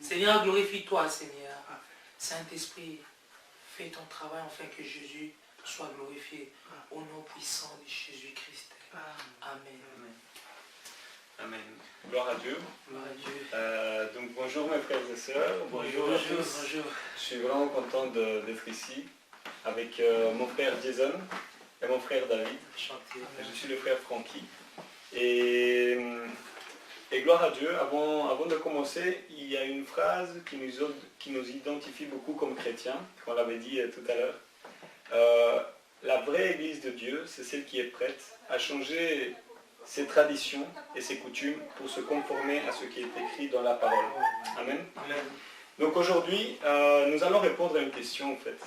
Seigneur, glorifie-toi, Seigneur. Saint-Esprit, fais ton travail afin que Jésus soit glorifié au nom puissant de Jésus-Christ. Amen. Amen. Gloire à Dieu. Gloire à Dieu. Donc bonjour mes frères et sœurs. Bonjour à tous. Bonjour. Je suis vraiment content d'être ici avec mon frère Jason et mon frère David. Enchanté. Je suis le frère Francky. Et gloire à Dieu, avant de commencer, il y a une phrase qui nous identifie beaucoup comme chrétiens, qu'on l'avait dit tout à l'heure. La vraie Église de Dieu, c'est celle qui est prête à changer ses traditions et ses coutumes pour se conformer à ce qui est écrit dans la parole. Amen. Amen. Donc aujourd'hui, nous allons répondre à une question en fait.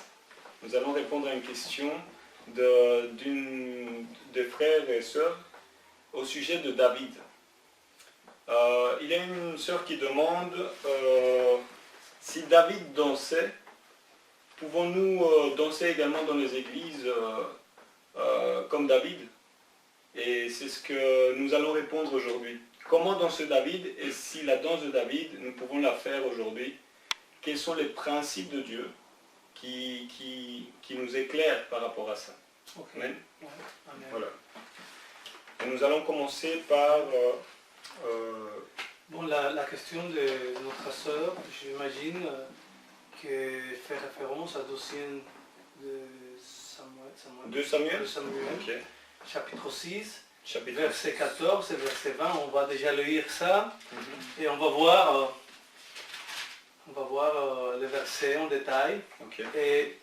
Nous allons répondre à une question de frères et sœurs au sujet de David. Il y a une sœur qui demande si David dansait, pouvons-nous danser également dans les églises comme David? Et c'est ce que nous allons répondre aujourd'hui. Comment danser David? Et si la danse de David, nous pouvons la faire aujourd'hui? Quels sont les principes de Dieu qui nous éclairent par rapport à ça? Okay. Amen. Ouais. Amen. Voilà. Et nous allons commencer par... Bon, la question de notre sœur, j'imagine que fait référence à dossier de Samuel. 2 Samuel. 2 Samuel, Ok. chapitre 6, Chapitre verset 14 et verset 20. On va déjà lire ça Mhm. et on va voir les versets en détail. Ok. Et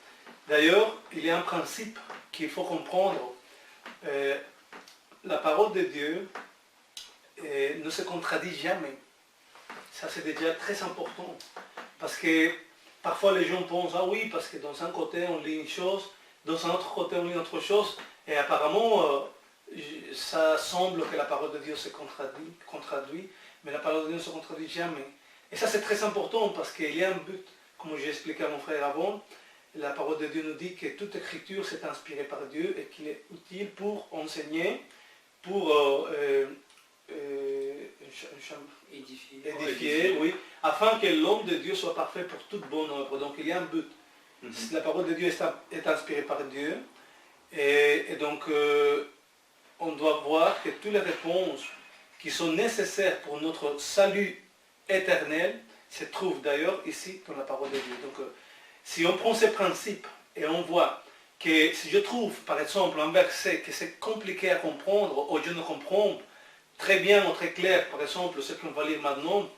d'ailleurs, il y a un principe qu'il faut comprendre. La parole de Dieu ne se contredit jamais. Ça, c'est déjà très important. Parce que parfois les gens pensent, ah oui, parce que dans un côté on lit une chose, dans un autre côté on lit autre chose, et apparemment ça semble que la parole de Dieu se contradit, mais la parole de Dieu ne se contradit jamais. Et ça c'est très important parce qu'il y a un but, comme j'ai expliqué à mon frère avant, la parole de Dieu nous dit que toute écriture s'est inspirée par Dieu et qu'il est utile pour enseigner, pour édifier, oui, afin que l'homme de Dieu soit parfait pour toute bonne œuvre. Donc il y a un but. La parole de Dieu est inspirée par Dieu. Et donc on doit voir que toutes les réponses qui sont nécessaires pour notre salut éternel se trouvent d'ailleurs ici dans la parole de Dieu. Donc si on prend ces principes et on voit que si je trouve par exemple un verset que c'est compliqué à comprendre ou je ne comprends très bien ou très clair, par exemple ce qu'on va lire maintenant,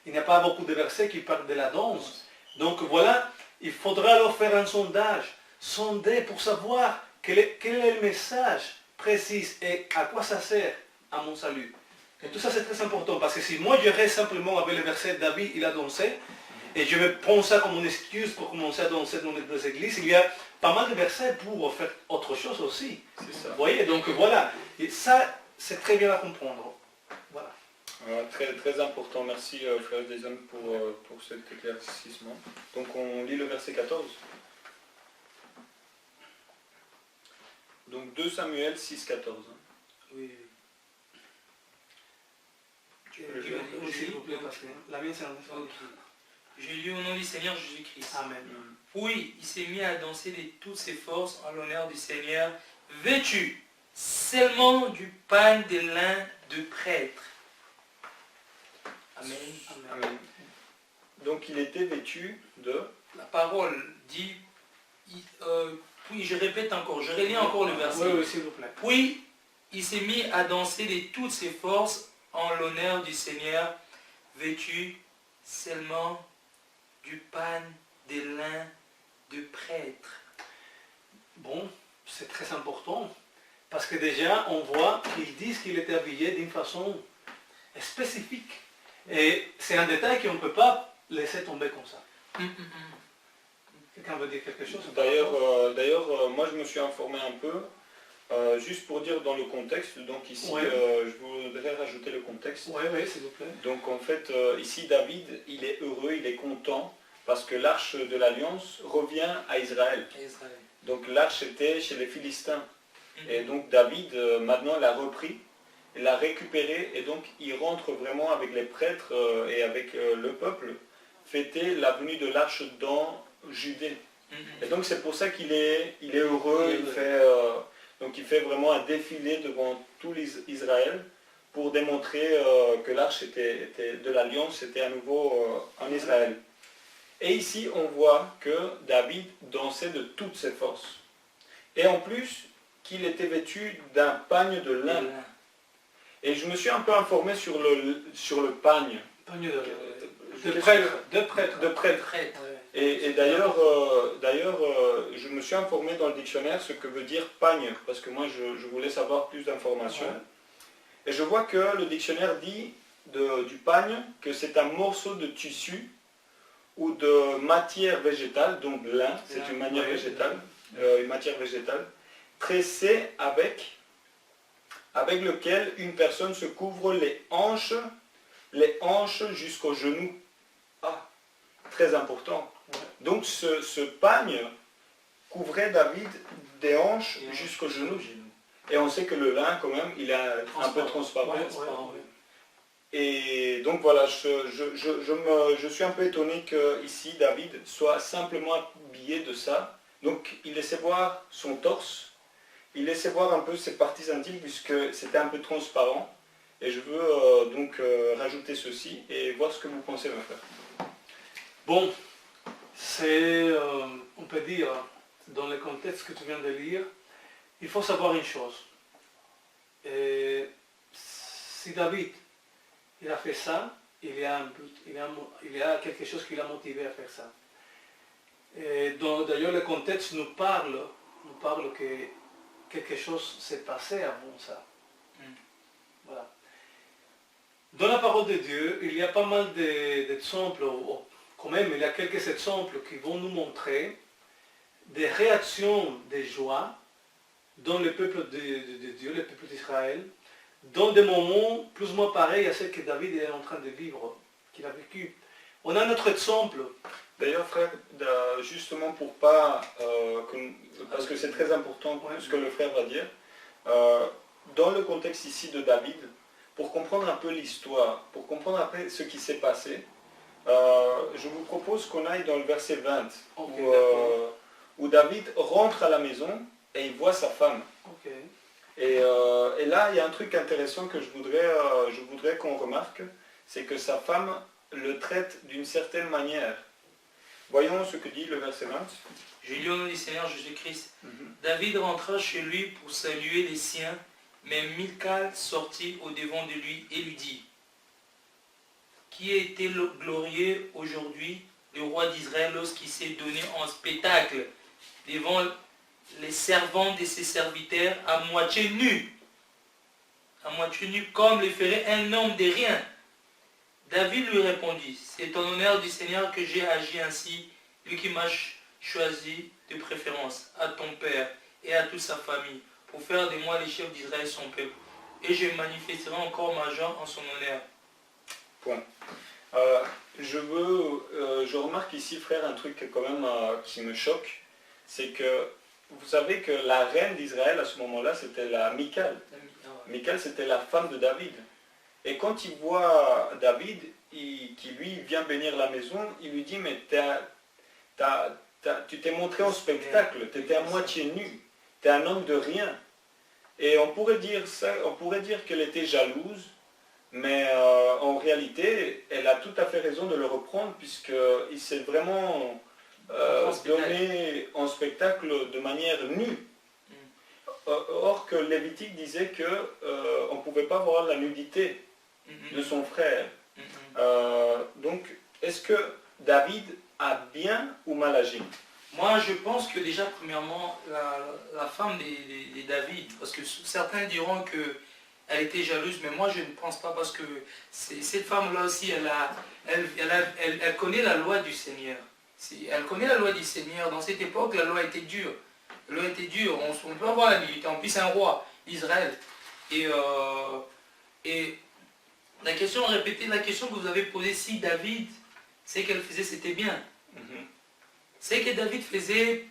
il n'y a pas beaucoup de versets qui parlent de la danse. Donc voilà, il faudra alors faire un sondage, sonder pour savoir quel est le message précis et à quoi ça sert à mon salut. Et tout ça c'est très important parce que si moi je reste simplement avec le verset David, il a dansé, et je vais prendre ça comme une excuse pour commencer à danser dans les églises, il y a pas mal de versets pour faire autre chose aussi. C'est ça. Vous voyez, donc voilà, et ça c'est très bien à comprendre. Voilà. Très, très important. Merci frère Jason pour cet éclaircissement. Donc on lit le verset 14. Donc 2 Samuel 6, 14. Oui. Tu peux le lire. Oui, s'il vous plaît, parce que la mienne c'est un Ok. Je lis au nom du Seigneur Jésus-Christ. Amen. Puis il s'est mis à danser de toutes ses forces en l'honneur du Seigneur, vêtu seulement du pain de lin de prêtre. Amen. Amen. Donc il était vêtu de... La parole dit, puis je répète encore, je relis encore le verset. Oui, s'il vous plaît. Puis il s'est mis à danser de toutes ses forces en l'honneur du Seigneur, vêtu seulement du pain de lin de prêtre. Bon, c'est très important, parce que déjà, on voit qu'ils disent qu'il était habillé d'une façon spécifique. Et c'est un détail qu'on ne peut pas laisser tomber comme ça. Quelqu'un veut dire quelque chose? D'ailleurs, moi je me suis informé un peu, juste pour dire dans le contexte, donc ici Ouais. Je voudrais rajouter le contexte. Oui, s'il vous plaît. Donc en fait, ici David, il est heureux, il est content, parce que l'arche de l'Alliance revient à Israël. Israël. Donc l'arche était chez les Philistins. Et donc David, maintenant, l'a repris, il l'a récupéré, et donc il rentre vraiment avec les prêtres et avec le peuple fêter la venue de l'arche dans Judée. Mhm. Et donc c'est pour ça qu'il est heureux, donc il fait vraiment un défilé devant tout l'Israël pour démontrer que l'arche était de l'Alliance était à nouveau en Israël. Et ici on voit que David dansait de toutes ses forces. Et en plus qu'il était vêtu d'un pagne de lin. Et je me suis un peu informé sur le pagne. Pagne de prêtre. De prêtre. Et d'ailleurs, je me suis informé dans le dictionnaire ce que veut dire pagne, parce que moi je voulais savoir plus d'informations. Ouais. Et je vois que le dictionnaire dit du pagne que c'est un morceau de tissu ou de matière végétale, donc lin, c'est une matière végétale, tressée avec lequel une personne se couvre les hanches jusqu'aux genoux. Ah, très important. Ouais. Donc ce pagne couvrait David des hanches jusqu'aux genoux. Et on sait que le lin, quand même, il est un peu transparent. Ouais. Et donc voilà, je suis un peu étonné que ici David soit simplement habillé de ça. Donc il laissait voir son torse, il laissait voir un peu ses parties intimes puisque c'était un peu transparent. Et je veux donc rajouter ceci et voir ce que vous pensez, ma frère. Bon, c'est, on peut dire, dans le contexte que tu viens de lire, il faut savoir une chose. Et si David il a fait ça, il y a un but, il y a quelque chose qui l'a motivé à faire ça. D'ailleurs, le contexte nous parle que quelque chose s'est passé avant ça. Voilà. Dans la parole de Dieu, il y a pas mal d'exemples, quand même, il y a quelques exemples qui vont nous montrer des réactions de joie dans le peuple de Dieu, le peuple d'Israël, dans des moments plus ou moins pareils à ceux que David est en train de vivre, qu'il a vécu. On a notre exemple. D'ailleurs, frère, justement pour pas, parce que c'est très important ce que le frère va dire, dans le contexte ici de David, pour comprendre un peu l'histoire, pour comprendre un peu ce qui s'est passé, je vous propose qu'on aille dans le verset 20, où David rentre à la maison et il voit sa femme. Okay. Et là, il y a un truc intéressant que je voudrais qu'on remarque, c'est que sa femme le traite d'une certaine manière. Voyons ce que dit le verset 20. Je lis au nom du Seigneur Jésus-Christ. David rentra chez lui pour saluer les siens, mais Michal sortit au-devant de lui et lui dit: Qui a été glorieux aujourd'hui, le roi d'Israël, lorsqu'il s'est donné en spectacle devant les servantes de ses serviteurs à moitié nus, comme le ferait un homme de rien. David lui répondit: C'est en honneur du Seigneur que j'ai agi ainsi, lui qui m'a choisi de préférence à ton père et à toute sa famille, pour faire de moi les chefs d'Israël son peuple, et je manifesterai encore ma joie en son honneur. Point. Je remarque ici, frère, un truc quand même qui me choque, c'est que vous savez que la reine d'Israël à ce moment-là, c'était la Michal. Michal, c'était la femme de David. Et quand il voit David, qui lui vient bénir la maison, il lui dit: mais tu t'es montré en spectacle, tu étais à moitié nu, tu es un homme de rien. Et on pourrait dire qu'elle était jalouse, mais en réalité, elle a tout à fait raison de le reprendre, puisqu'il s'est vraiment donné en spectacle de manière nue. Or que Lévitique disait qu'on ne pouvait pas voir la nudité de son frère. Donc, est-ce que David a bien ou mal agi? Moi, je pense que déjà, premièrement, la femme de David, parce que certains diront qu'elle était jalouse, mais moi, je ne pense pas, parce que cette femme-là aussi, elle connaît la loi du Seigneur. Elle connaît la loi du Seigneur. Dans cette époque, la loi était dure. La loi était dure. On peut avoir la nudité. En plus, c'est un roi d'Israël. Et la question répétée, la question que vous avez posée, si David, ce qu'elle faisait, c'était bien. Ce que David faisait,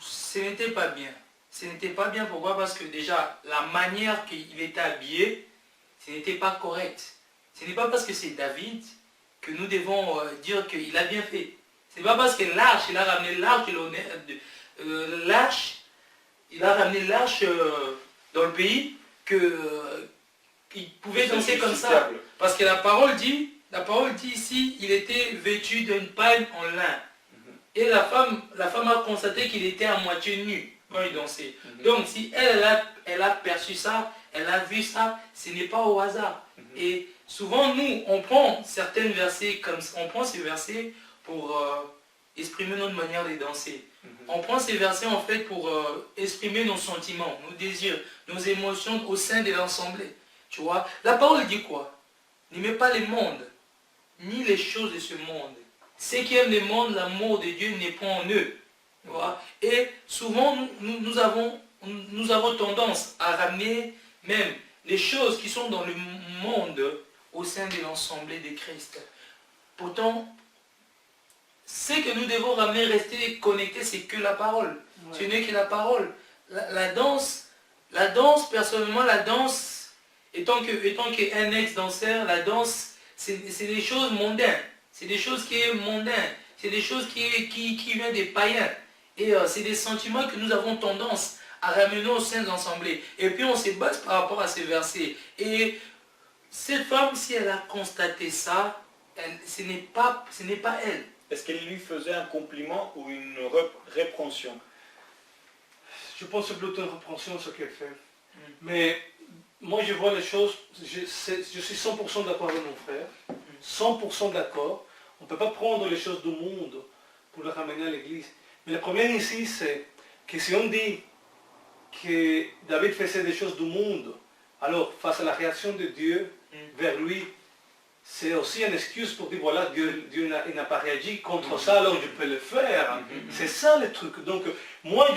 ce n'était pas bien. Ce n'était pas bien, pourquoi? Parce que déjà, la manière qu'il était habillé, ce n'était pas correct. Ce n'est pas parce que c'est David que nous devons dire qu'il a bien fait. C'est pas parce que l'arche, il a ramené l'arche il a ramené l'arche dans le pays qu'il pouvait danser comme ça. Parce que la parole dit ici, il était vêtu d'une paille en lin. Et la femme a constaté qu'il était à moitié nu quand il dansait. Donc si elle a perçu ça, elle a vu ça, ce n'est pas au hasard. Et souvent nous, on prend certains versets comme ça, on prend ces versets pour exprimer notre manière de danser. On prend ces versets en fait pour exprimer nos sentiments, nos désirs, nos émotions au sein de l'assemblée. Tu vois, la parole dit quoi? N'aimez pas le monde, ni les choses de ce monde. Ceux qui aiment le monde, l'amour de Dieu n'est pas en eux. Tu vois? Et souvent, nous avons tendance à ramener même les choses qui sont dans le monde au sein de l'assemblée de Christ. Pourtant, ce que nous devons ramener, rester connectés, c'est que la parole. Ouais. Ce n'est que la parole. La danse, personnellement, la danse, étant qu'un ex-danseur, la danse, c'est des choses mondaines. C'est des choses qui sont mondaines. C'est des choses qui viennent des païens. Et c'est des sentiments que nous avons tendance à ramener au sein de l'assemblée. Et puis on se base par rapport à ces versets. Et cette femme, si elle a constaté ça, ce n'est pas elle. Est-ce qu'elle lui faisait un compliment ou une répréhension? Je pense plutôt une répréhension ce qu'elle fait. Mais moi je vois les choses, je suis 100% d'accord avec mon frère, 100% d'accord. On ne peut pas prendre les choses du monde pour les ramener à l'église. Mais le problème ici, c'est que si on dit que David faisait des choses du monde, alors face à la réaction de Dieu vers lui, c'est aussi une excuse pour dire voilà, Dieu n'a pas réagi contre ça, alors je peux le faire. C'est ça le truc. Donc moi,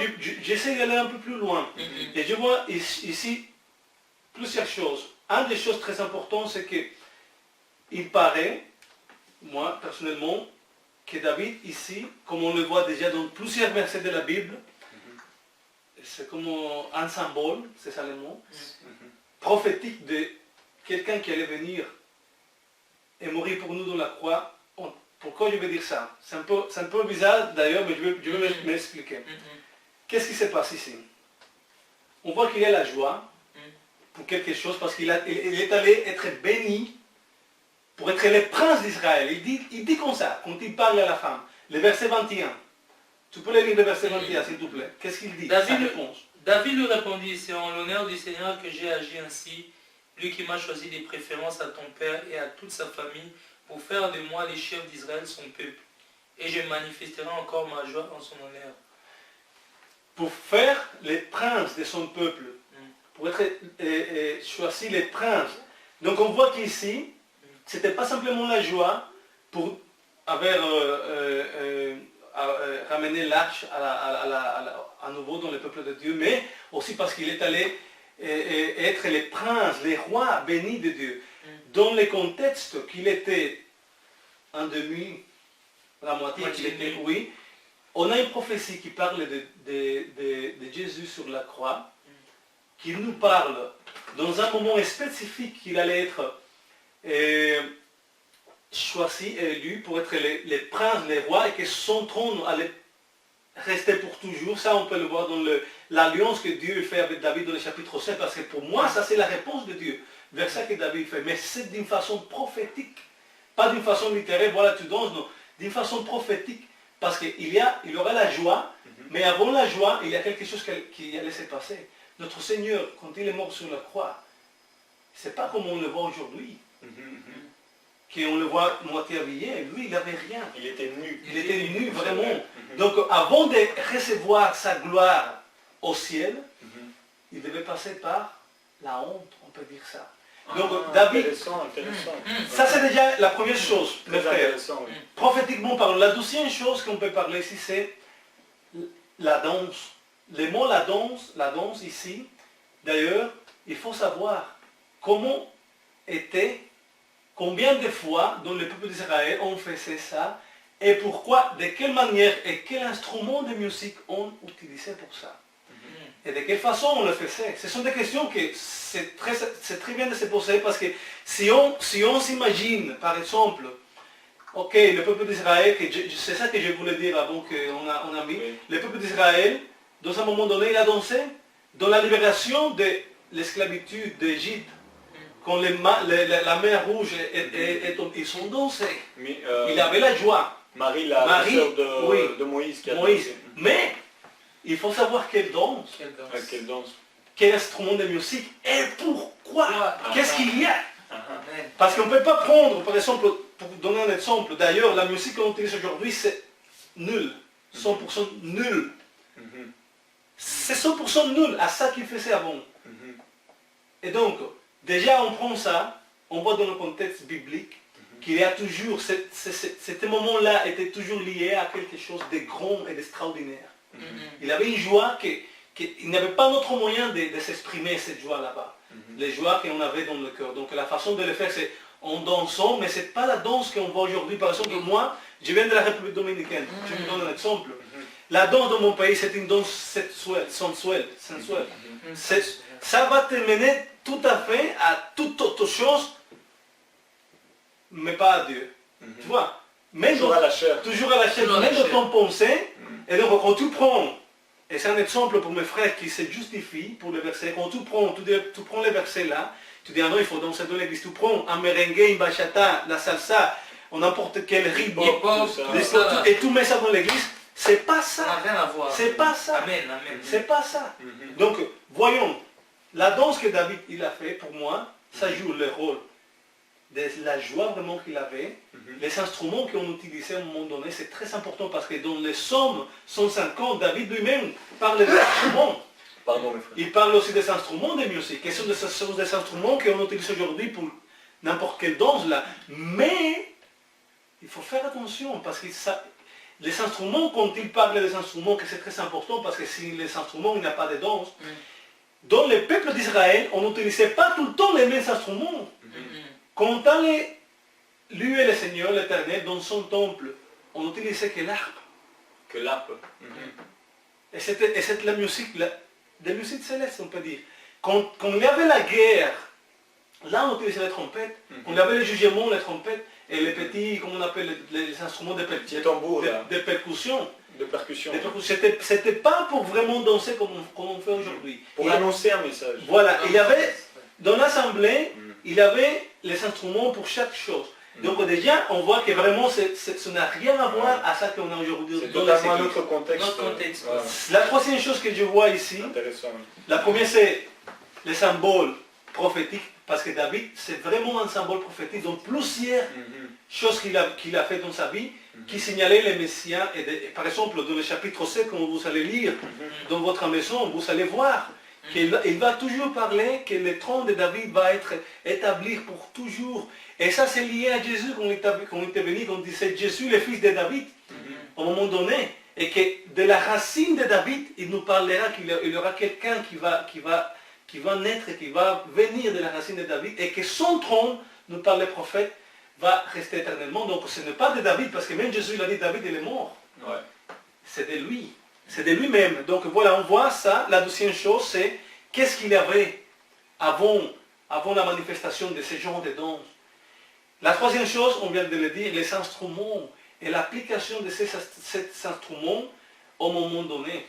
j'essaie d'aller un peu plus loin. Et je vois ici plusieurs choses. Une des choses très importantes, c'est qu'il paraît, moi personnellement, que David ici, comme on le voit déjà dans plusieurs versets de la Bible, c'est comme un symbole, c'est ça le mot, prophétique de quelqu'un qui allait venir et mourir pour nous dans la croix. Pourquoi je vais dire ça? C'est un peu bizarre d'ailleurs, mais je vais m'expliquer. Qu'est-ce qui se passe ici? On voit qu'il y a la joie pour quelque chose, parce qu'il est allé être béni pour être le prince d'Israël. Il dit comme ça, quand il parle à la femme. Le verset 21. Tu peux le lire le verset 21, s'il te plaît. Qu'est-ce qu'il dit? David lui répondit, c'est en l'honneur du Seigneur que j'ai agi ainsi, lui qui m'a choisi des préférences à ton père et à toute sa famille, pour faire de moi les chefs d'Israël son peuple. Et je manifesterai encore ma joie en son honneur. Pour faire les princes de son peuple, pour être choisi les princes. Donc on voit qu'ici, ce n'était pas simplement la joie pour avoir ramené l'arche à nouveau dans le peuple de Dieu, mais aussi parce qu'il est allé être les princes, les rois bénis de Dieu. Dans le contexte qu'il était un demi, la moitié qu'il était, oui, on a une prophétie qui parle de Jésus sur la croix, qui nous parle dans un moment spécifique qu'il allait être choisi et élu pour être les princes, les rois, et que son trône allait rester pour toujours. Ça, on peut le voir dans l'alliance que Dieu fait avec David dans le chapitre 7, parce que pour moi, ça c'est la réponse de Dieu, vers ça que David fait. Mais c'est d'une façon prophétique, pas d'une façon littéraire, voilà tu danses, non, d'une façon prophétique, parce qu'il y aura la joie, mais avant la joie, il y a quelque chose qui allait se passer. Notre Seigneur, quand il est mort sur la croix, c'est pas comme on le voit aujourd'hui. Qu'on le voit moitié habillé, lui il n'avait rien. Il était nu. Il était nu, vraiment. Donc avant de recevoir sa gloire au ciel, il devait passer par la honte, on peut dire ça. Donc David, intéressant. Ça c'est déjà la première chose, mes frères. Oui. Prophétiquement parlant, la deuxième chose qu'on peut parler ici, c'est la danse. Le mot la danse ici, d'ailleurs, il faut savoir comment était, combien de fois dans le peuple d'Israël on faisait ça, et pourquoi, de quelle manière et quel instrument de musique on utilisait pour ça. Et de quelle façon on le faisait. Ce sont des questions que c'est très bien de se poser, parce que si on s'imagine, par exemple, Ok, le peuple d'Israël, c'est ça que je voulais dire avant qu'on a mis. Oui. Le peuple d'Israël, dans un moment donné, il a dansé dans la libération de l'esclavitude d'Égypte. Quand la mer rouge ils ont dansé. Mais, Il avait la joie. Marie, la Marie, sœur de, oui. de Moïse qui a Moïse. dansé. Mais il faut savoir qu'elle danse, Quelle danse. Quelle danse. quel instrument de musique et pourquoi. Ah, Qu'est-ce qu'il y a? Amen. Parce qu'on ne peut pas prendre, par exemple, pour vous donner un exemple, d'ailleurs, la musique qu'on utilise aujourd'hui, c'est nul. 100% nul. Mhm. C'est 100% nul à ça qu'il faisait avant. Mhm. Et donc, déjà on prend ça, on voit dans le contexte biblique qu'il y a toujours, ce moment-là était toujours lié à quelque chose de grand et d'extraordinaire. Mhm. Il avait une joie qu'il n'avait pas d'autre moyen de s'exprimer cette joie là-bas. Les joies qu'on avait dans le cœur. Donc la façon de le faire, c'est en dansant, mais ce n'est pas la danse qu'on voit aujourd'hui. Par exemple, moi, je viens de la République dominicaine. Je vous donne un exemple. La danse de mon pays, c'est une danse sensuelle. Ça va te mener tout à fait à toute autre chose, mais pas à Dieu. Tu vois? Même Toujours à la chair. toujours à la chair, Toujours à la même dans chair. ton pensée. Et donc quand tu prends, et c'est un exemple pour mes frères qui se justifient pour les versets, quand tu prends les versets là, tu dis ah non, il faut danser dans l'église, tu prends un merengue, une bachata, la salsa, ou n'importe quel rythme, Hip-hop, tout ça. tout ça. et tu mets ça dans l'église, c'est pas Ça n'a ça. rien à voir. C'est pas ça. Amen, amen. C'est pas ça. Mhm. Donc, voyons, la danse que David il a fait, pour moi, ça joue le rôle de la joie vraiment qu'il avait. Les instruments qu'on utilisait à un moment donné, c'est très important parce que dans les psaumes 150, David lui-même parle des instruments. Pardon, mes frères. Il parle aussi des instruments de musique. Et ce sont des instruments qu'on utilise aujourd'hui pour n'importe quelle danse là. Mais, il faut faire attention parce que les instruments, quand il parle des instruments, que c'est très important parce que si les instruments, il n'y a pas de danse, dans le peuple d'Israël, on n'utilisait pas tout le temps les mêmes instruments. Quand on allait louer le Seigneur, l'Éternel, dans son temple, on n'utilisait que l'harpe. Que l'harpe. Et c'était la musique, des musiques célestes, on peut dire. Quand il y avait la guerre, là on utilisait les trompettes. Quand il y avait le jugement, les trompettes, et les petits, comment on appelle, les instruments de Petit tambour, là. percussion. De percussion. C'était pas pour vraiment danser comme on fait aujourd'hui. Pour annoncer un message. Voilà, il y avait, dans l'assemblée, il y avait les instruments pour chaque chose. Donc déjà, on voit que vraiment, ça n'a rien à voir à ça qu'on a aujourd'hui C'est dans les totalement un églises. autre contexte. Notre contexte. Voilà. La troisième chose que je vois ici, Intéressant. la première c'est les symboles prophétiques, parce que David, c'est vraiment un symbole prophétique dans plusieurs choses qu'il a fait dans sa vie, qui signalaient les messias. Et par exemple, dans le chapitre 7, quand vous allez lire dans votre maison, vous allez voir qu'il va toujours parler que le trône de David va être établi pour toujours. Et ça, c'est lié à Jésus quand il était venu, quand il disait Jésus, le fils de David, au moment donné. Et que de la racine de David, il nous parlera qu'il y aura quelqu'un qui va naître, qui va venir de la racine de David, et que son trône, nous parle le prophète, va rester éternellement. Donc ce n'est pas de David, parce que même Jésus il a dit David il est mort. Ouais. C'est de lui. C'est de lui-même. Donc voilà, on voit ça. La deuxième chose, c'est qu'est-ce qu'il y avait avant la manifestation de ce genre de dons. La troisième chose, on vient de le dire, les instruments et l'application de ces instruments au moment donné.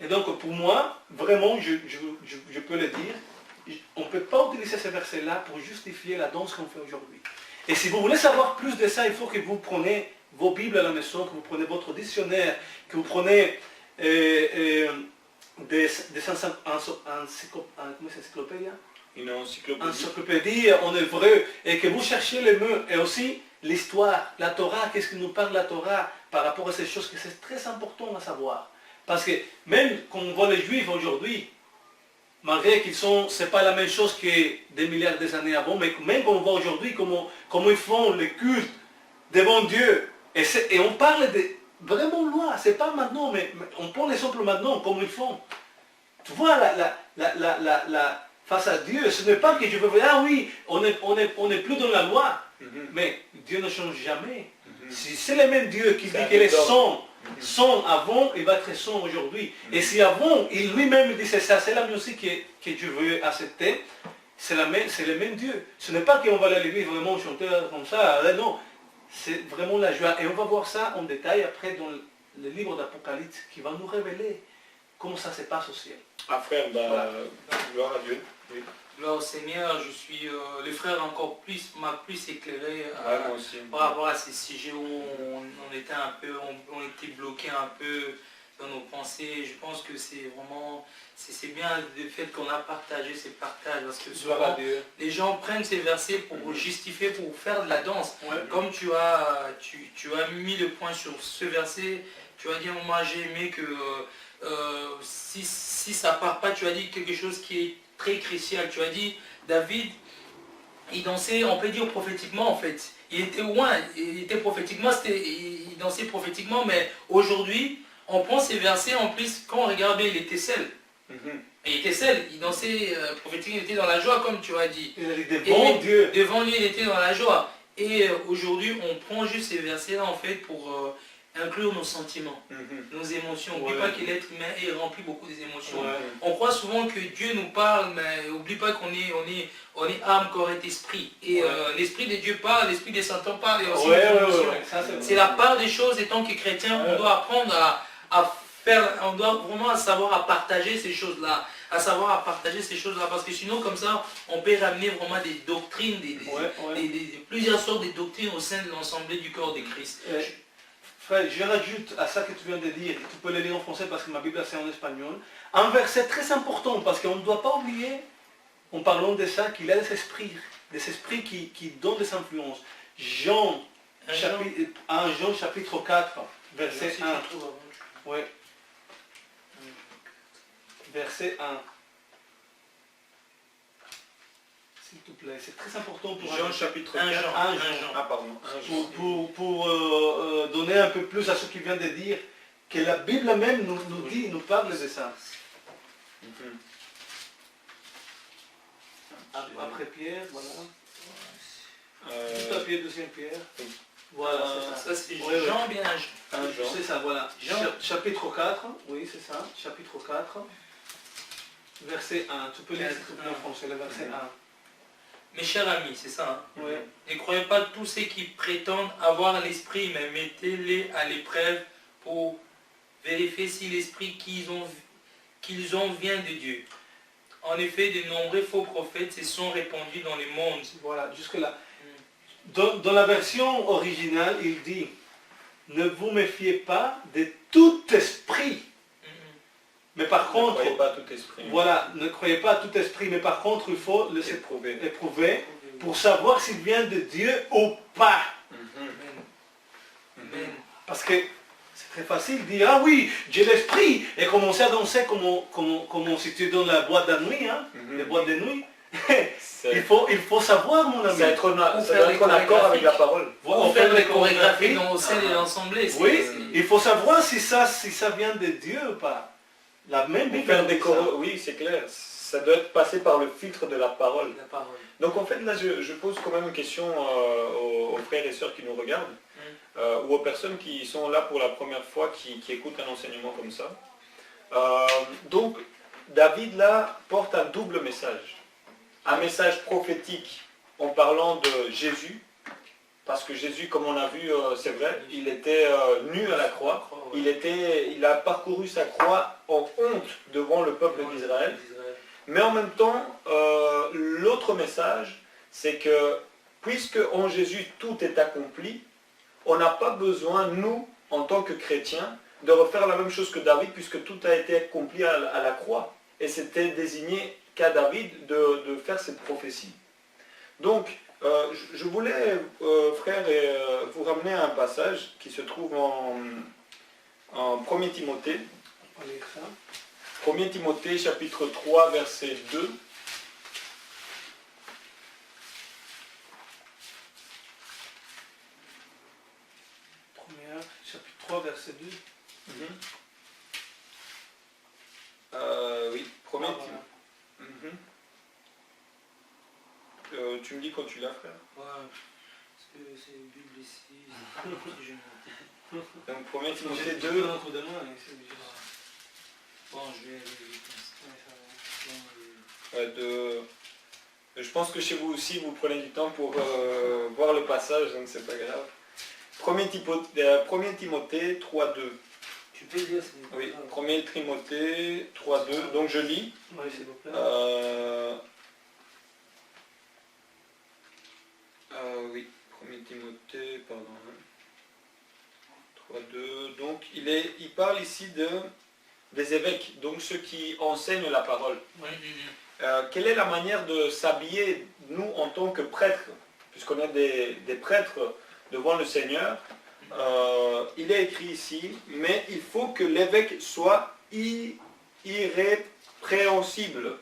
Et donc pour moi, vraiment, je peux le dire, on ne peut pas utiliser ces versets-là pour justifier la danse qu'on fait aujourd'hui. Et si vous voulez savoir plus de ça, il faut que vous preniez vos Bibles à la maison, que vous preniez votre dictionnaire, que vous prenez des encyclopédies, Une encyclopédie. encyclopédie en hébreu, et que vous cherchiez les mots, et aussi l'histoire, la Torah, qu'est-ce que nous parle la Torah par rapport à ces choses, que c'est très important à savoir. Parce que même quand on voit les Juifs aujourd'hui, malgré qu'ils sont, c'est pas la même chose que des milliards d'années avant, mais même quand on voit aujourd'hui comment ils font le culte devant Dieu, et on parle de vraiment loi, c'est pas maintenant, mais on prend l'exemple maintenant, comme ils font. Tu vois face à Dieu, ce n'est pas que je veux dire, ah oui, on n'est plus dans la loi, mais Dieu ne change jamais. Si c'est le même Dieu qui dit qu'il est son avant, il va être son aujourd'hui. Et si avant, il lui-même disait ça, c'est la musique que je veux accepter, c'est le même Dieu. Ce n'est pas qu'on va aller lui vraiment chanter comme ça, non. c'est vraiment la joie. Et on va voir ça en détail après dans le livre d'Apocalypse qui va nous révéler comment ça se passe au ciel. Ah frère, bah, Voilà. gloire à Dieu. Oui. Gloire au Seigneur, je suis... le frère encore plus m'a plus éclairé Ouais, moi aussi. par rapport à ces sujets où on était un peu, on était bloqué un peu dans nos pensées. Je pense que c'est vraiment, c'est bien le fait qu'on a partagé ces partages, parce que Gloire à souvent Dieu. les gens prennent ces versets pour justifier, pour faire de la danse. Ouais. Comme tu as mis le point sur ce verset, tu as dit à un moment, j'ai aimé que si ça part pas, tu as dit quelque chose qui est très crucial. Tu as dit, David, il dansait, on peut dire prophétiquement en fait. Il était loin, il était prophétiquement, il dansait prophétiquement, mais aujourd'hui, on prend ces versets, en plus, quand on regarde bien, il était seul. Et il était seul, il dansait prophétiquement, il était dans la joie, comme tu as dit. Il a dit devant Dieu. Devant lui, il était dans la joie. Et aujourd'hui, on prend juste ces versets-là, en fait, pour inclure nos sentiments, nos émotions. N'oublie pas que l'être humain est rempli beaucoup des émotions. Ouais. On croit souvent que Dieu nous parle, mais n'oublie pas qu'on est âme, corps et esprit. Et l'esprit de Dieu parle, l'esprit des saints parle, et aussi nos émotions. Ça, C'est la part des choses, et tant que chrétien, on doit apprendre à faire, on doit vraiment savoir à partager ces choses-là, parce que sinon, comme ça, on peut ramener vraiment des doctrines, plusieurs sortes de doctrines au sein de l'ensemble du corps de Christ. Frère, je rajoute à ça que tu viens de dire, tu peux le lire en français parce que ma Bible c'est en espagnol, un verset très important, parce qu'on ne doit pas oublier, en parlant de ça, qu'il y a des esprits qui donnent des influences. Jean chapitre 4, verset 1. Ouais. Verset 1. S'il te plaît, c'est très important pour Jean chapitre 4. Ah pardon. Pour donner un peu plus à ce qu'il vient de dire, que la Bible même nous parle de ça. Après Pierre, voilà. Juste après deuxième Pierre. Voilà, c'est ça. Ça c'est Jean, bien Jean. C'est ça, voilà. Chapitre 4, oui c'est ça. Chapitre 4, verset 1. Tu peux lire en français, le verset 1. Mes chers amis, c'est ça. Hein? Oui. Ne croyez pas tous ceux qui prétendent avoir l'esprit, mais mettez-les à l'épreuve pour vérifier si l'esprit qu'ils ont vient de Dieu. En effet, de nombreux faux prophètes se sont répandus dans le monde. Voilà, jusque-là. Dans la version originale, il dit, ne vous méfiez pas de tout esprit. Mais par contre, ne croyez pas à tout esprit. Voilà, ne croyez pas à tout esprit, mais par contre, il faut le éprouver pour savoir s'il vient de Dieu ou pas. Parce que c'est très facile de dire, ah oui, j'ai l'esprit, et commencer à danser comme si tu es dans la boîte de nuit, hein, les boîtes de nuit. il faut savoir, mon ami. Ça doit être en accord avec la parole. On fait des chorégraphies au sein de l'ensemble. Oui, il faut savoir si ça vient de Dieu ou pas. La même Bible. Oui, c'est clair. Ça doit être passé par le filtre de la parole. Donc en fait, là, je pose quand même une question aux frères et sœurs qui nous regardent, ou aux personnes qui sont là pour la première fois, qui écoutent un enseignement comme ça. Donc, David, là, porte un double message. Un message prophétique en parlant de Jésus, parce que Jésus, comme on a vu, c'est vrai, il était nu à la croix. Il a parcouru sa croix en honte devant le peuple d'Israël. Mais en même temps, l'autre message, c'est que puisque en Jésus tout est accompli, on n'a pas besoin, nous, en tant que chrétiens, de refaire la même chose que David, puisque tout a été accompli à la croix. Et c'était désigné qu'à David de faire cette prophétie. Donc, je voulais, frères, vous ramener à un passage qui se trouve en 1 Timothée. On va lire ça. 1 Timothée, chapitre 3, verset 2. Chapitre 3, verset 2. Oui, 1 Timothée. Tu me dis quand tu l'as, frère. Ouais, parce que c'est une Bible ici. Donc 1 Timothée 2. Bon, je vais aller vite. Je pense que chez vous aussi, vous prenez du temps pour voir le passage, donc c'est pas grave. 1er Timothée 3.2. Tu peux dire si... Oui, 1er Timothée 3.2. Donc je lis. Oui, s'il vous plaît. Oui, 1er Timothée, pardon. 3.2. Donc il parle ici des évêques, donc ceux qui enseignent la parole. Quelle est la manière de s'habiller, nous, en tant que prêtres, puisqu'on est des prêtres devant le Seigneur? Il est écrit ici, mais il faut que l'évêque soit irrépréhensible,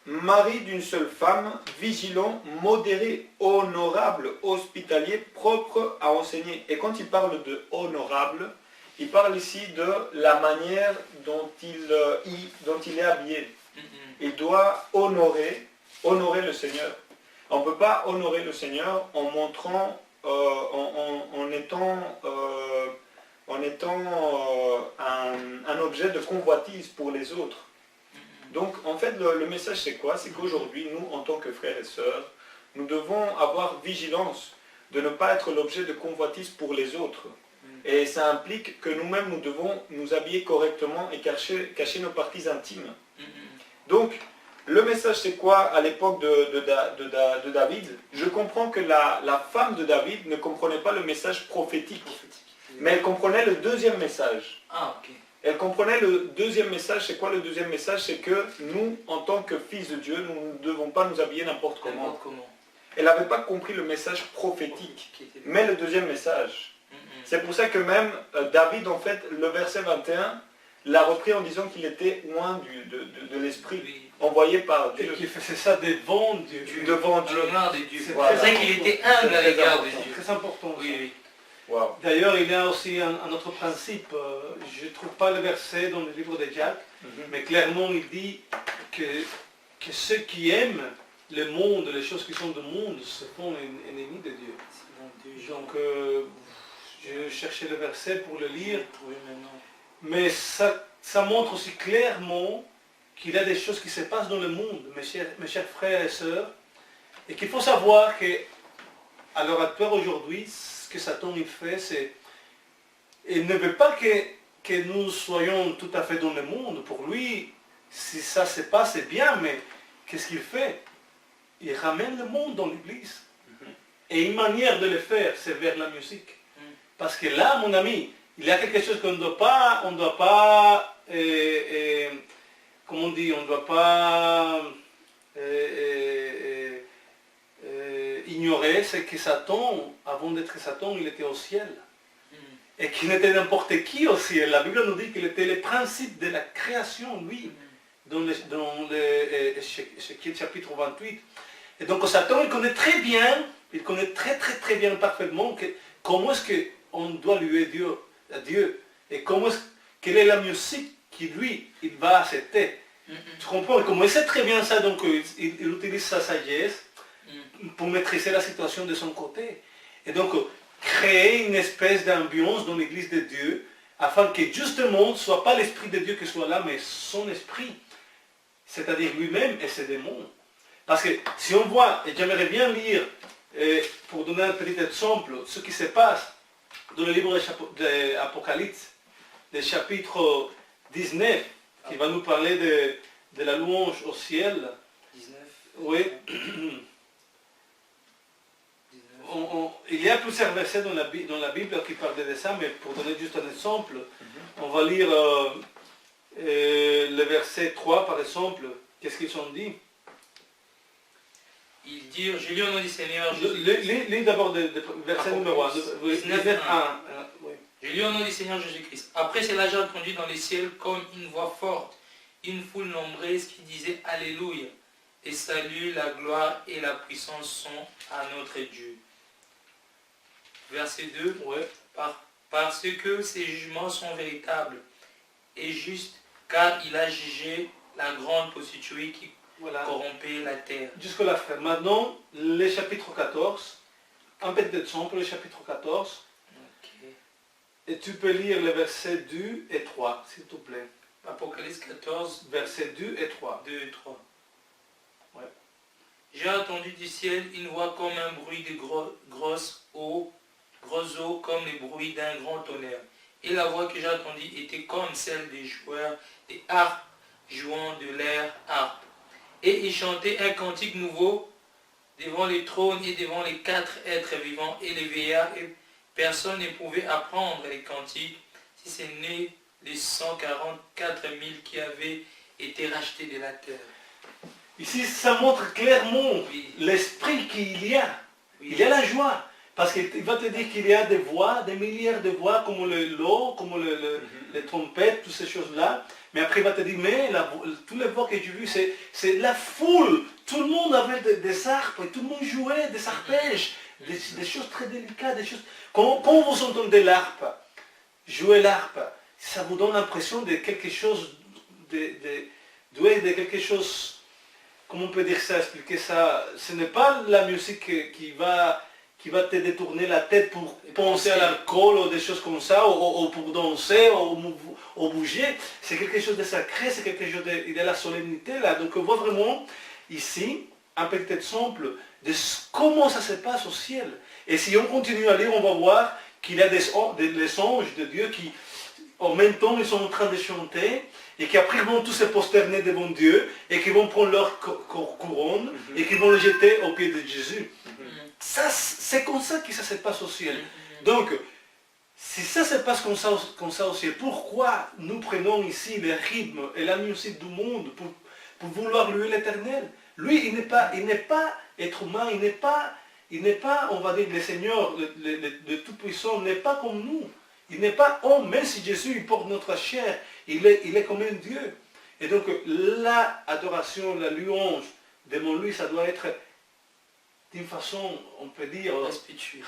mari d'une seule femme, vigilant, modéré, honorable, hospitalier, propre à enseigner. Et quand il parle de honorable, il parle ici de la manière dont il est habillé. Il doit honorer le Seigneur. On ne peut pas honorer le Seigneur en montrant, en étant un objet de convoitise pour les autres. Donc en fait le message c'est quoi? C'est qu'aujourd'hui nous en tant que frères et sœurs, nous devons avoir vigilance de ne pas être l'objet de convoitise pour les autres. Et ça implique que nous-mêmes nous devons nous habiller correctement et cacher nos parties intimes. Donc le message c'est quoi à l'époque de David? Je comprends que la femme de David ne comprenait pas le message prophétique, mais elle comprenait le deuxième message. Ah, ok. Elle comprenait le deuxième message. C'est quoi le deuxième message? C'est que nous, en tant que fils de Dieu, nous ne devons pas nous habiller n'importe comment. Elle n'avait pas compris le message prophétique, mais le deuxième message. C'est pour ça que même David, en fait, le verset 21, l'a repris en disant qu'il était loin de l'esprit, envoyé par Dieu. Et qu'il faisait ça devant Dieu. Devant Dieu. C'est pour ça qu'il était humble à l'égard de Dieu. C'est très important. Oui, oui. Wow. D'ailleurs, il y a aussi un autre principe. Je ne trouve pas le verset dans le livre de Jacques, mais clairement il dit que ceux qui aiment le monde, les choses qui sont du monde, se font ennemis de Dieu. Donc, je cherchais le verset pour le lire, mais ça montre aussi clairement qu'il y a des choses qui se passent dans le monde, mes chers frères et sœurs, et qu'il faut savoir qu'à l'heure actuelle aujourd'hui, ce que Satan il fait, c'est... Il ne veut pas que nous soyons tout à fait dans le monde. Pour lui, si ça se passe, c'est bien, mais qu'est-ce qu'il fait? Il ramène le monde dans l'église. Et une manière de le faire, c'est vers la musique. Parce que là, mon ami, il y a quelque chose qu'on ne doit pas, comment on dit, on ne doit pas ignorer, c'est que Satan, avant d'être Satan, il était au ciel. Et qu'il n'était n'importe qui au ciel. La Bible nous dit qu'il était le principe de la création, lui, dans Ézéchiel chapitre 28. Et donc Satan, il connaît très bien, très bien, parfaitement, comment est-ce qu'on doit louer Dieu, et quelle est la musique qui, lui, il va accepter. Tu comprends? Et comme il sait très bien ça, donc il utilise sa sagesse pour maîtriser la situation de son côté. Et donc, créer une espèce d'ambiance dans l'église de Dieu, afin que justement, ce ne soit pas l'esprit de Dieu qui soit là, mais son esprit, c'est-à-dire lui-même et ses démons. Parce que si on voit, et j'aimerais bien lire, pour donner un petit exemple, ce qui se passe dans le livre de l'Apocalypse, le chapitre 19, qui va nous parler de la louange au ciel. 19. Oui. Il y a plusieurs versets dans la Bible qui parlent de ça, mais pour donner juste un exemple, on va lire le verset 3 par exemple. Qu'est-ce qu'ils ont dit? Ils dirent, je lis au nom du Seigneur. Lis d'abord le verset numéro 1. 19, 1. Je lis au nom du Seigneur Jésus-Christ. Après cela, j'ai entendu dans les ciels comme une voix forte, une foule nombreuse qui disait Alléluia, et salut, la gloire et la puissance sont à notre Dieu. Verset 2. Ouais. Parce que ses jugements sont véritables et justes, car il a jugé la grande prostituée qui corrompait la terre. Jusque-là, frère. Maintenant, le chapitre 14. Un petit exemple, le chapitre 14. Okay. Et tu peux lire les versets 2 et 3, s'il te plaît. Apocalypse 14, versets 2 et 3. 2 et 3. Ouais. J'ai entendu du ciel une voix comme un bruit de grosse eau grosses eaux comme le bruit d'un grand tonnerre. Et la voix que j'entendis était comme celle des joueurs des harpes jouant de l'air harpe. Et ils chantaient un cantique nouveau devant le trône et devant les 4 êtres vivants et les vieillards. Et personne ne pouvait apprendre les cantiques si ce n'est les 144 000 qui avaient été rachetés de la terre. Ici, ça montre clairement Oui. l'esprit qu'il y a. Oui. Il y a la joie. Parce qu'il va te dire qu'il y a des voix, des milliards de voix, comme l'eau, comme les trompettes, toutes ces choses-là. Mais après, il va te dire, mais toutes les voix que j'ai vues, c'est la foule. Tout le monde avait des harpes, et tout le monde jouait des arpèges, des choses très délicates, des choses... Quand vous entendez l'harpe, jouer l'harpe, ça vous donne l'impression de quelque chose, de quelque chose, comment on peut dire ça, expliquer ça. Ce n'est pas la musique qui va te détourner la tête pour penser à l'alcool ou des choses comme ça, ou pour danser, ou bouger. C'est quelque chose de sacré, c'est quelque chose de la solennité là. Donc on voit vraiment ici un petit exemple de comment ça se passe au ciel. Et si on continue à lire, on va voir qu'il y a les anges de Dieu qui, en même temps, ils sont en train de chanter, et qu'après ils vont tous se prosterner devant Dieu, et qu'ils vont prendre leur couronne, et qu'ils vont le jeter au pied de Jésus. Ça, c'est comme ça que ça se passe au ciel. Donc, si ça se passe comme ça au ciel, pourquoi nous prenons ici les rythmes et la musique du monde pour vouloir louer l'Éternel? Lui, il n'est pas être humain, il n'est pas, on va dire, le Seigneur, le Tout-Puissant, n'est pas comme nous. Il n'est pas homme, même si Jésus il porte notre chair, il est comme un Dieu. Et donc, l'adoration, la louange devant lui, ça doit être d'une façon, on peut dire,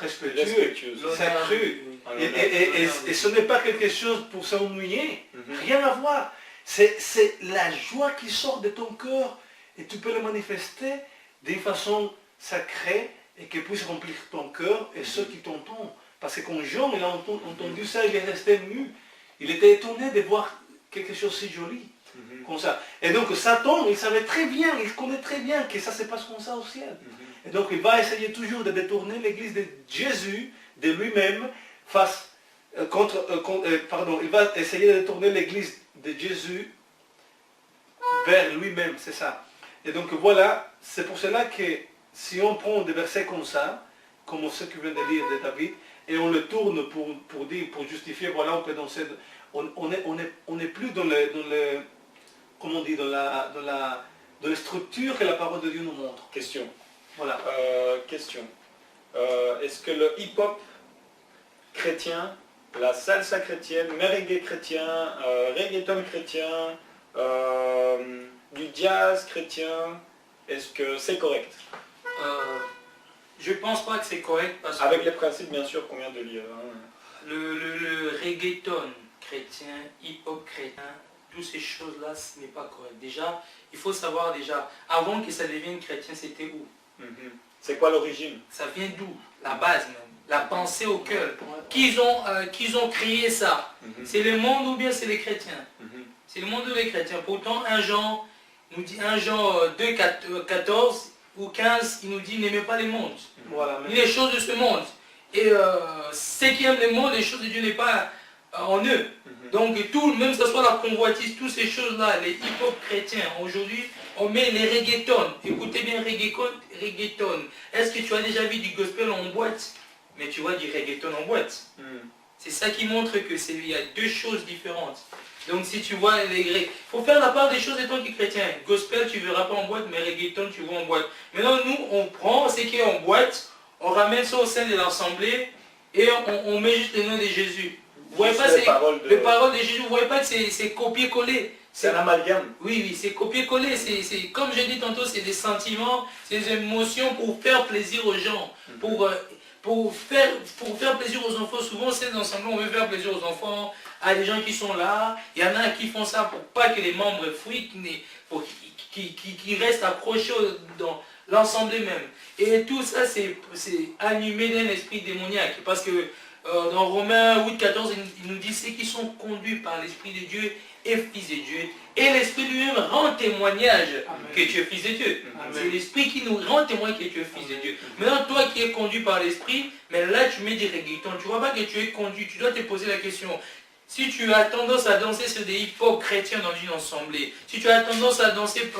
respectueuse, sacrée. Et ce n'est pas quelque chose pour s'ennuyer, rien à voir. C'est la joie qui sort de ton cœur et tu peux le manifester d'une façon sacrée et qui puisse remplir ton cœur et ceux qui t'entendent. Parce que quand Jean il a entendu ça, il est resté ému. Il était étonné de voir quelque chose si joli. Comme ça. Et donc Satan, il savait très bien, il connaît très bien que ça se passe comme ça au ciel. Et donc il va essayer toujours de détourner l'église de Jésus, de lui-même, il va essayer de détourner l'église de Jésus vers lui-même, c'est ça. Et donc voilà, c'est pour cela que si on prend des versets comme ça, comme ceux que vient de lire de David, et on le tourne pour justifier, voilà, on peut danser, on n'est plus dans le comment on dit, dans la structure que la parole de Dieu nous montre. Question. Voilà. Question. Est-ce que le hip-hop chrétien, la salsa chrétienne, merengue chrétien, reggaeton chrétien, du jazz chrétien, est-ce que c'est correct? Je pense pas que c'est correct parce que... Avec les principes bien sûr qu'on vient de lire. Le reggaeton chrétien, hip-hop chrétien, toutes ces choses-là, ce n'est pas correct. Déjà, il faut savoir déjà, avant que ça devienne chrétien, c'était où? C'est quoi l'origine? Ça vient d'où? La base même. La pensée au cœur. Qu'ils ont créé ça. C'est le monde ou bien c'est les chrétiens? C'est le monde ou les chrétiens. Pourtant, un Jean nous dit, 2, 14 ou 15, il nous dit, n'aimez pas les mondes. Voilà, Ni les choses de ce monde. Et ceux qui aiment le monde, les choses de Dieu n'est pas en eux. Donc tout, même que ce soit la convoitise, toutes ces choses-là, les hip-hop chrétiens, aujourd'hui, on met les reggaetons. Écoutez bien reggaeton. Est-ce que tu as déjà vu du gospel en boîte? Mais tu vois du reggaeton en boîte. C'est ça qui montre que il y a deux choses différentes. Donc si tu vois il faut faire la part des choses étant que chrétien. Gospel, tu ne verras pas en boîte, mais reggaeton, tu vois en boîte. Maintenant, nous, on prend ce qui est en boîte, on ramène ça au sein de l'assemblée et on met juste le nom de Jésus. Vous voyez pas, les paroles de Jésus, vous voyez pas que c'est copier-coller. C'est un amalgame. Oui, c'est copier-coller. C'est comme je dis tantôt, c'est des sentiments, c'est des émotions pour faire plaisir aux gens. Pour faire plaisir aux enfants. Souvent, c'est ensemble, on veut faire plaisir aux enfants, à des gens qui sont là. Il y en a qui font ça pour pas que les membres fuient, pour qui restent accrochés dans l'assemblée même. Et tout ça, c'est animé d'un esprit démoniaque. Parce que dans Romains 8, 14, il nous dit ceux qui sont conduits par l'Esprit de Dieu es fils de Dieu. Et l'Esprit lui-même rend témoignage Amen. que tu es fils de Dieu. Amen. C'est l'Esprit qui nous rend témoin que tu es fils de Dieu. Maintenant, toi qui es conduit par l'Esprit, mais là tu mets des reggaetons. Tu vois pas que tu es conduit. Tu dois te poser la question. Si tu as tendance à danser sur des hip-hop chrétiens dans une assemblée, si tu as tendance à danser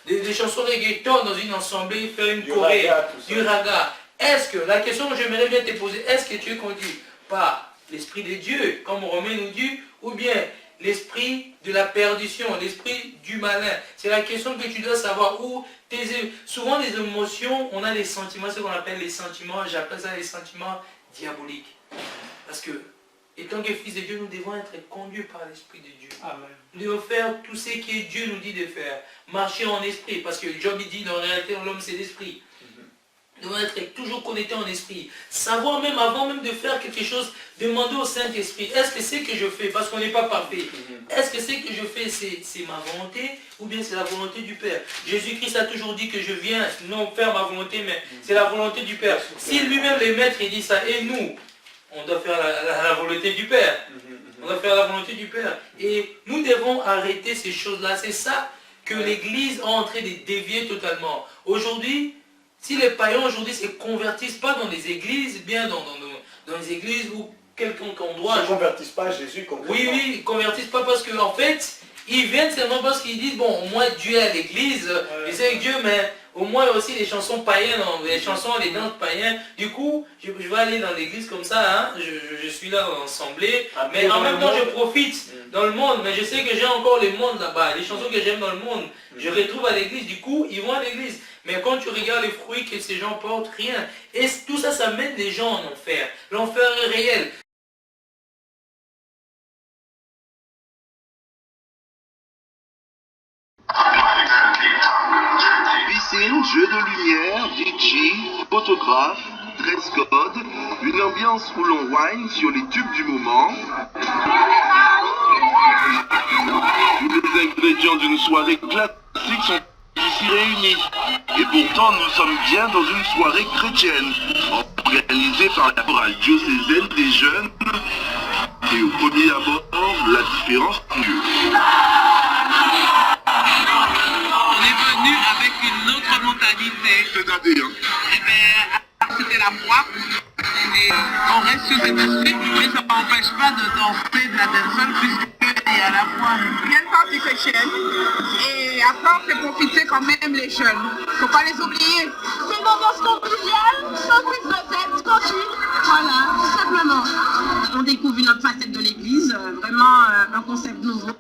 des chansons reggaeton dans une assemblée, faire une choré, du raga, est-ce que, la question que j'aimerais bien te poser, est-ce que tu es conduit par l'Esprit de Dieu, comme Romain nous dit, ou bien l'esprit de la perdition, l'esprit du malin? C'est la question que tu dois savoir. Où souvent les émotions, on a des sentiments, ce qu'on appelle les sentiments, j'appelle ça les sentiments diaboliques. Parce que, étant que fils de Dieu, nous devons être conduits par l'Esprit de Dieu. Amen. Nous devons faire tout ce que Dieu nous dit de faire. Marcher en esprit, parce que Job il dit, en réalité, l'homme c'est l'esprit. Nous devons être toujours connectés en esprit. Savoir même, avant même de faire quelque chose, demander au Saint-Esprit, est-ce que c'est que je fais, parce qu'on n'est pas parfait, est-ce que c'est que je fais, c'est ma volonté, ou bien c'est la volonté du Père? Jésus-Christ a toujours dit que je viens, non faire ma volonté, mais c'est la volonté du Père. Si lui-même, les maîtres, il dit ça, et nous, on doit faire la volonté du Père. On doit faire la volonté du Père. Et nous devons arrêter ces choses-là. C'est ça que l'Église est en train de dévier totalement. Aujourd'hui, si les païens aujourd'hui ne se convertissent pas dans les églises, bien dans les églises ou quelconque endroit. Ils ne convertissent pas à Jésus concrètement. Oui, oui, ils ne convertissent pas parce qu'en fait, ils viennent seulement parce qu'ils disent, bon, au moins Dieu est à l'église, je sais que Dieu, mais au moins aussi les chansons païennes, les chansons, les danses païennes. Du coup, je vais aller dans l'église comme ça, hein, je suis là en assemblée, mais en même temps je profite dans le monde, mais je sais que j'ai encore le monde là-bas, les chansons que j'aime dans le monde, je retrouve à l'église, du coup, ils vont à l'église. Mais quand tu regardes les fruits que ces gens portent, rien. Et tout ça, ça mène les gens en enfer. L'enfer est réel. Piscine, jeu de lumière, DJ, photographe, dress code, une ambiance où l'on whine sur les tubes du moment. Tous les ingrédients d'une soirée classique sont ici réunis. Et pourtant, nous sommes bien dans une soirée chrétienne, organisée par la chorale diocésaine des jeunes. Et au premier abord, la différence est Dieu. On est venu avec une autre mentalité. C'est-à-dire, Eh bien, c'était la foi. Et on reste sur cet esprit, mais ça n'empêche pas de danser de la dancehall puisqu'il y a la foi. Il y a une partie chrétienne et après on fait profiter quand même les jeunes. Faut pas les oublier. C'est une ambiance conviviale, sans prise de tête, tranquille. Voilà, tout simplement. On découvre une autre facette de l'église, vraiment un concept nouveau.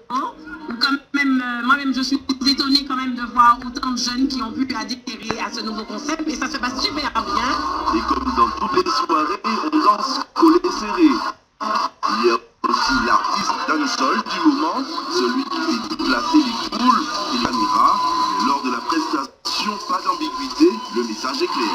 Où quand même, moi-même je suis étonnée quand même de voir autant de jeunes qui ont pu adhérer à ce nouveau concept et ça se passe super bien. et comme dans toutes les soirées, on danse collé serré. Il y a aussi l'artiste dancehall du moment, celui qui fait déplacer les foules et les caméras. Lors de la prestation, pas d'ambiguïté, le message est clair.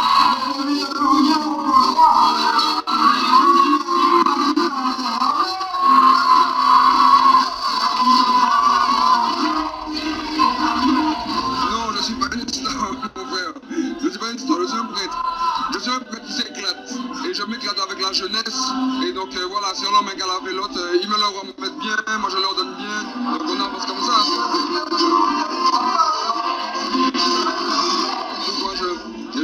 Non, je ne suis pas une star, mon frère. Je ne suis pas une star, je suis un prêtre. Je suis un prêtre qui s'éclate. Et je m'éclate avec la jeunesse. Et donc voilà, si on en met qu'à la vélote, ils me leur remettent bien, moi je leur donne bien. Donc on avance comme ça. Moi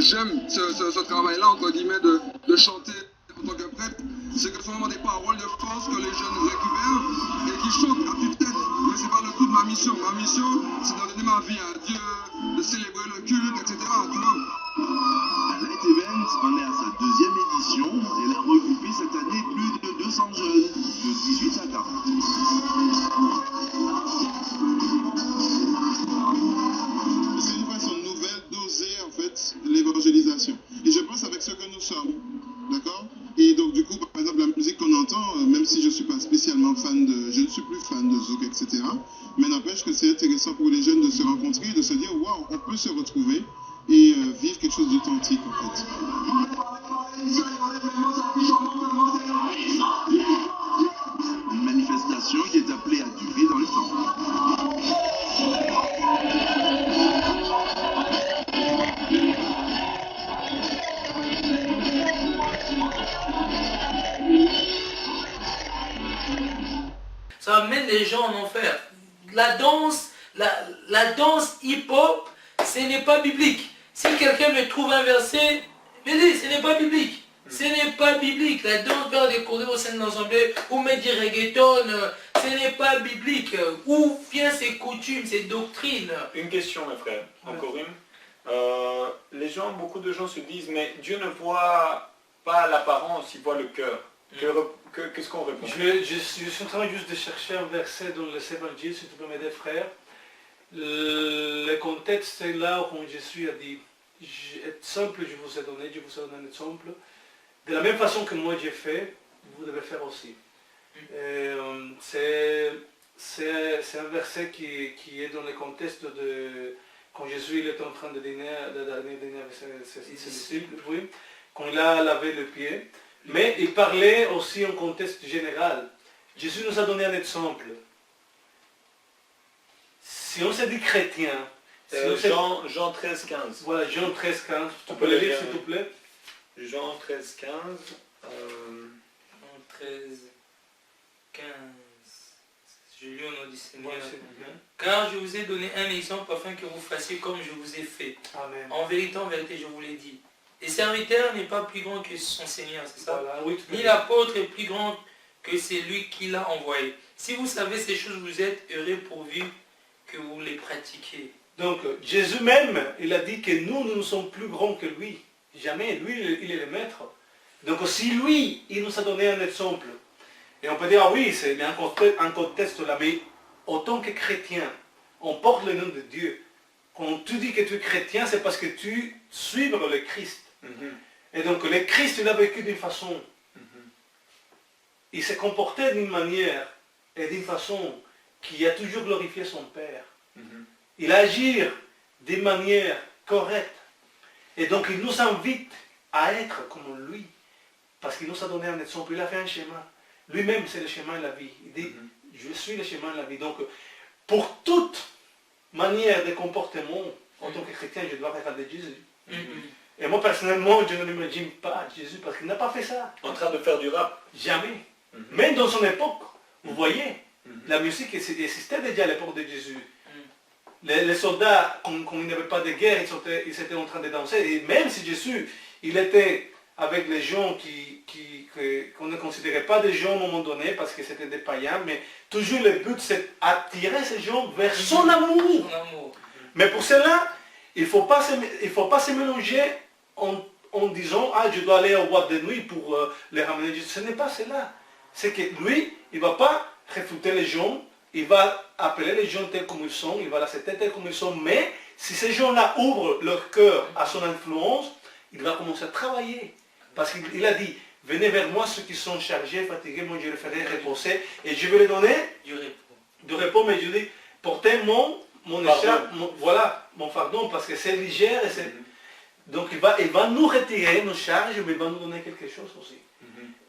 j'aime ce travail-là, entre guillemets, de chanter en tant que prêtre. C'est que ce sont vraiment des paroles de force que les jeunes récupèrent et qui chantent à tue-tête. Mais c'est pas le tout de ma mission. Ma mission, c'est de donner ma vie à Dieu, de célébrer le culte, etc. Tu vois. Light Event en est à sa deuxième édition. Elle a regroupé cette année plus de 200 jeunes de 18 à 40. C'est une façon nouvelle d'oser en fait l'évangélisation. Et je pense avec ce que nous sommes, d'accord? Et donc du coup, par exemple, la musique qu'on entend, même si je ne suis pas spécialement fan de, je ne suis plus fan de zouk, etc. Mais n'empêche que c'est intéressant pour les jeunes de se rencontrer, de se dire, waouh, on peut se retrouver et vivre quelque chose d'authentique en fait. Une manifestation qui est appelée à durer dans le temps. Ça amène les gens en enfer. la danse hip-hop, ce n'est pas biblique. Si quelqu'un me trouve un verset, me dit, ce n'est pas biblique. Ce n'est pas biblique. La danse vers des cours au sein de l'Assemblée, ou mettre du reggaeton, ce n'est pas biblique. Où viennent ces coutumes, ces doctrines? Une question, mes frères, encore une. Beaucoup de gens se disent, mais Dieu ne voit pas l'apparence, il voit le cœur. Qu'est-ce qu'on répond? Je suis en train juste de chercher un verset dans les évangiles, si tu peux m'aider, frère. Le contexte est là où Jésus a dit, exemple je vous ai donné un exemple. De la même façon que moi j'ai fait, vous devez faire aussi. C'est un verset qui est dans le contexte de quand Jésus il était en train de dîner avec ses disciples, oui, quand il a lavé le pied. Mais il parlait aussi en contexte général. Jésus nous a donné un exemple. Si on se dit chrétien, Jean 13, 15. Voilà, Jean 13, 15. Tu peux le lire s'il te plaît? Jean 13, 15. Jean 13, 15. Je lis au nom du Seigneur. Car je vous ai donné un exemple afin que vous fassiez comme je vous ai fait. Amen. En vérité, je vous l'ai dit. Le serviteur n'est pas plus grand que son Seigneur, c'est ça? Voilà, oui, ni l'apôtre est plus grand que c'est lui qui l'a envoyé. Si vous savez ces choses, vous êtes heureux pourvu que vous les pratiquiez. Donc Jésus même, il a dit que nous ne sommes plus grands que lui. Jamais, lui, il est le maître. Donc si lui, il nous a donné un exemple, et on peut dire, ah oui, c'est un contexte là, mais autant que chrétien, on porte le nom de Dieu. Quand tu dis que tu es chrétien, c'est parce que tu suis le Christ. Et donc le Christ, il a vécu d'une façon. Il s'est comporté d'une manière et d'une façon qui a toujours glorifié son Père. Il a agi d'une manière correcte. Et donc il nous invite à être comme lui. Parce qu'il nous a donné un exemple. Il a fait un schéma. Lui-même, c'est le chemin de la vie. Il dit, je suis le chemin de la vie. Donc, pour toute manière de comportement, en tant que chrétien, je dois regarder Jésus. Et moi, personnellement, je ne m'imagine pas Jésus parce qu'il n'a pas fait ça. En train de faire du rap? Jamais. Même dans son époque, vous voyez, la musique existait déjà à l'époque de Jésus. Les soldats, quand il n'y avait pas de guerre, ils étaient en train de danser. Et même si Jésus, il était avec les gens qu'on ne considérait pas des gens à un moment donné, parce que c'était des païens, mais toujours le but, c'est attirer ces gens vers son amour. Mais pour cela, il ne faut pas se mélanger en disant, ah, je dois aller au boîte de nuit pour les ramener. Ce n'est pas cela. C'est que lui, il ne va pas réfuter les gens, il va appeler les gens tels comme ils sont, il va l'accepter tels comme ils sont, mais si ces gens-là ouvrent leur cœur à son influence, il va commencer à travailler. Parce qu'il a dit, venez vers moi ceux qui sont chargés, fatigués, moi je les ferai reposer, et je vais les donner du repos, mais je dis, portez mon écharpe, mon fardeau, parce que c'est légère, et donc il va nous retirer nos charges, mais il va nous donner quelque chose aussi,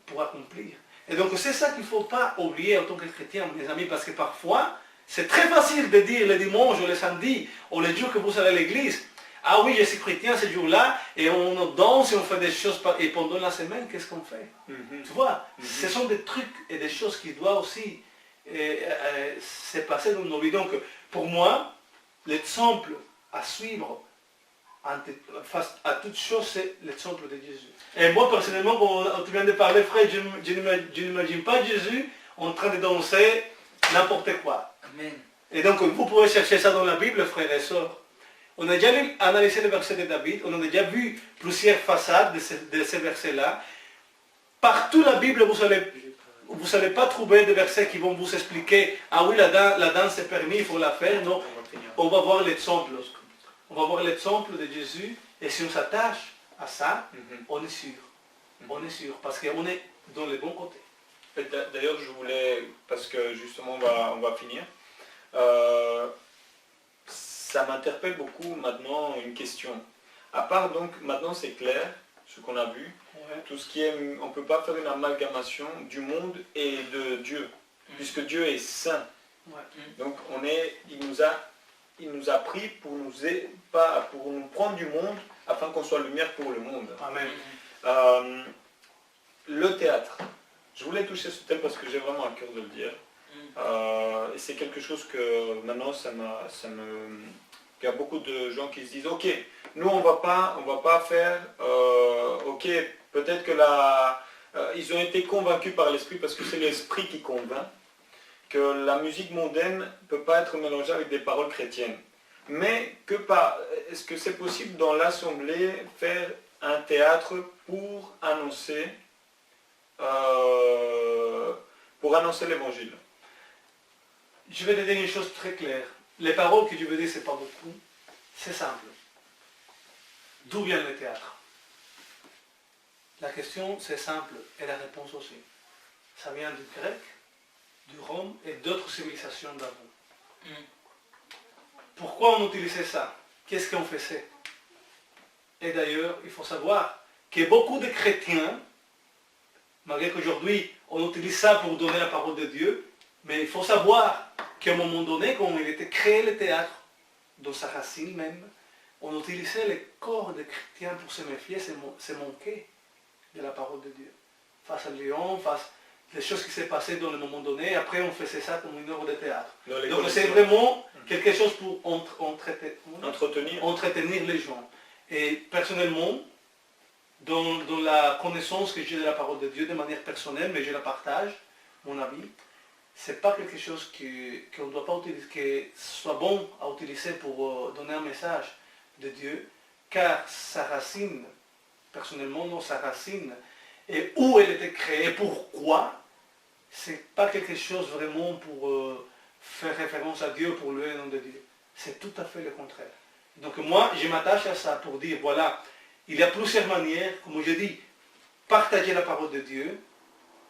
pour accomplir. Et donc c'est ça qu'il ne faut pas oublier en tant que chrétien, mes amis, parce que parfois, c'est très facile de dire le dimanche ou le samedi, ou les jours que vous allez à l'église, ah oui, je suis chrétien ce jour-là, et on danse et on fait des choses, et pendant la semaine, qu'est-ce qu'on fait? Tu vois, ce sont des trucs et des choses qui doivent aussi se passer dans nos vies. Donc, pour moi, l'exemple à suivre face à toutes choses, c'est l'exemple de Jésus. Et moi, personnellement, quand tu viens de parler, frère, je n'imagine pas Jésus en train de danser n'importe quoi. Amen. Et donc, vous pouvez chercher ça dans la Bible, frères et sœurs. On a déjà analysé le verset de David, on a déjà vu plusieurs façades de ces versets-là. Partout dans la Bible, vous n'allez pas trouver des versets qui vont vous expliquer, ah oui, la danse est permis, il faut la faire. Non, on va voir l'exemple. On va voir l'exemple de Jésus, et si on s'attache à ça, on est sûr. On est sûr, parce qu'on est dans le bon côté. D'ailleurs, je voulais, parce que justement, on va finir. Ça m'interpelle beaucoup maintenant une question. À part donc, maintenant c'est clair, ce qu'on a vu, tout ce qui est, on ne peut pas faire une amalgamation du monde et de Dieu, puisque Dieu est saint. Donc il nous a pris pour nous prendre du monde, afin qu'on soit lumière pour le monde. Amen. Le théâtre. Je voulais toucher ce thème parce que j'ai vraiment à cœur de le dire. Et c'est quelque chose que maintenant, il y a beaucoup de gens qui se disent, ok, nous on va pas faire, ok, peut-être que ils ont été convaincus par l'esprit parce que c'est l'esprit qui convainc, que la musique mondaine ne peut pas être mélangée avec des paroles chrétiennes. Mais est-ce que c'est possible dans l'assemblée faire un théâtre pour annoncer l'évangile? Je vais te dire une chose très claire. Les paroles que je veux dire, c'est pas beaucoup. C'est simple. D'où vient le théâtre? La question, c'est simple, et la réponse aussi. Ça vient du grec, du Rome et d'autres civilisations d'avant. Pourquoi on utilisait ça? Qu'est-ce qu'on faisait? Et d'ailleurs, il faut savoir que beaucoup de chrétiens, malgré qu'aujourd'hui on utilise ça pour donner la parole de Dieu, mais il faut savoir qu'à un moment donné, quand il était créé le théâtre, dans sa racine même, on utilisait les corps des chrétiens pour se méfier, se manquer de la parole de Dieu. Face à Lyon, face les choses qui s'est passées dans le moment donné, après on faisait ça comme une œuvre de théâtre. Donc c'est vraiment quelque chose pour entretenir les gens. Et personnellement, dans la connaissance que j'ai de la parole de Dieu de manière personnelle, mais je la partage, mon avis, c'est pas quelque chose qu'on ne doit pas utiliser, que soit bon à utiliser pour donner un message de Dieu, car sa racine, personnellement, non, sa racine, et où elle était créée, pourquoi, c'est pas quelque chose vraiment pour faire référence à Dieu, pour louer le nom de Dieu. C'est tout à fait le contraire. Donc moi, je m'attache à ça pour dire, voilà, il y a plusieurs manières, comme je dis, partager la parole de Dieu.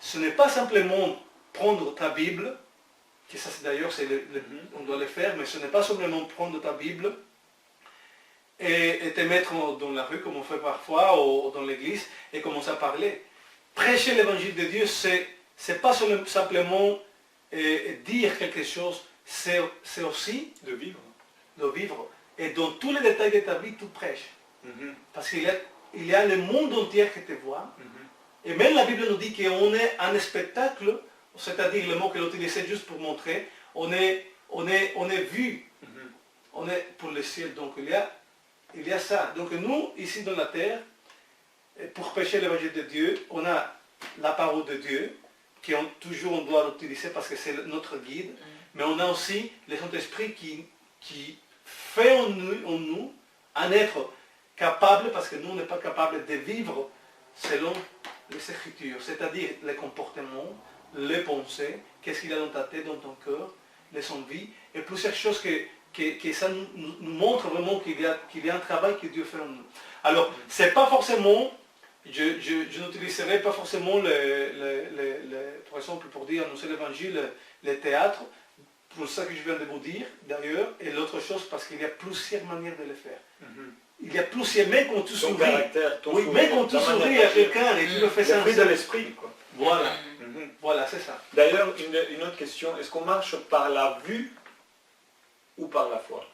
Ce n'est pas simplement prendre ta Bible, que ça d'ailleurs, on doit le faire, mais ce n'est pas simplement prendre ta Bible et te mettre dans la rue, comme on fait parfois, ou dans l'église, et commencer à parler. Prêcher l'évangile de Dieu, c'est pas simplement dire quelque chose, c'est aussi de vivre. Et dans tous les détails de ta vie, tu prêches. Parce qu'il y a le monde entier qui te voit. Et même la Bible nous dit qu'on est un spectacle, c'est-à-dire le mot qu'elle utilisait juste pour montrer, on est vu, on est pour le ciel. Donc il y a ça. Donc nous, ici dans la terre, pour prêcher l'évangile de Dieu, on a la parole de Dieu, toujours on doit l'utiliser parce que c'est notre guide, mais on a aussi le Saint-Esprit qui fait en nous un être capable, parce que nous, on n'est pas capable de vivre selon les Écritures, c'est-à-dire les comportements, les pensées, qu'est-ce qu'il y a dans ta tête, dans ton cœur, les envies, et plusieurs choses que ça nous montre vraiment qu'il y a un travail que Dieu fait en nous. Alors, c'est pas forcément, je n'utiliserai pas forcément, par exemple, pour dire annoncer l'évangile, le théâtre, pour ça que je viens de vous dire, d'ailleurs, et l'autre chose, parce qu'il y a plusieurs manières de le faire. Il y a plusieurs, même quand tu souris, même quand tu souris à quelqu'un et tu le fais sincèrement. De l'esprit, quoi. Voilà, voilà, c'est ça. D'ailleurs, une autre question, est-ce qu'on marche par la vue ou par la foi?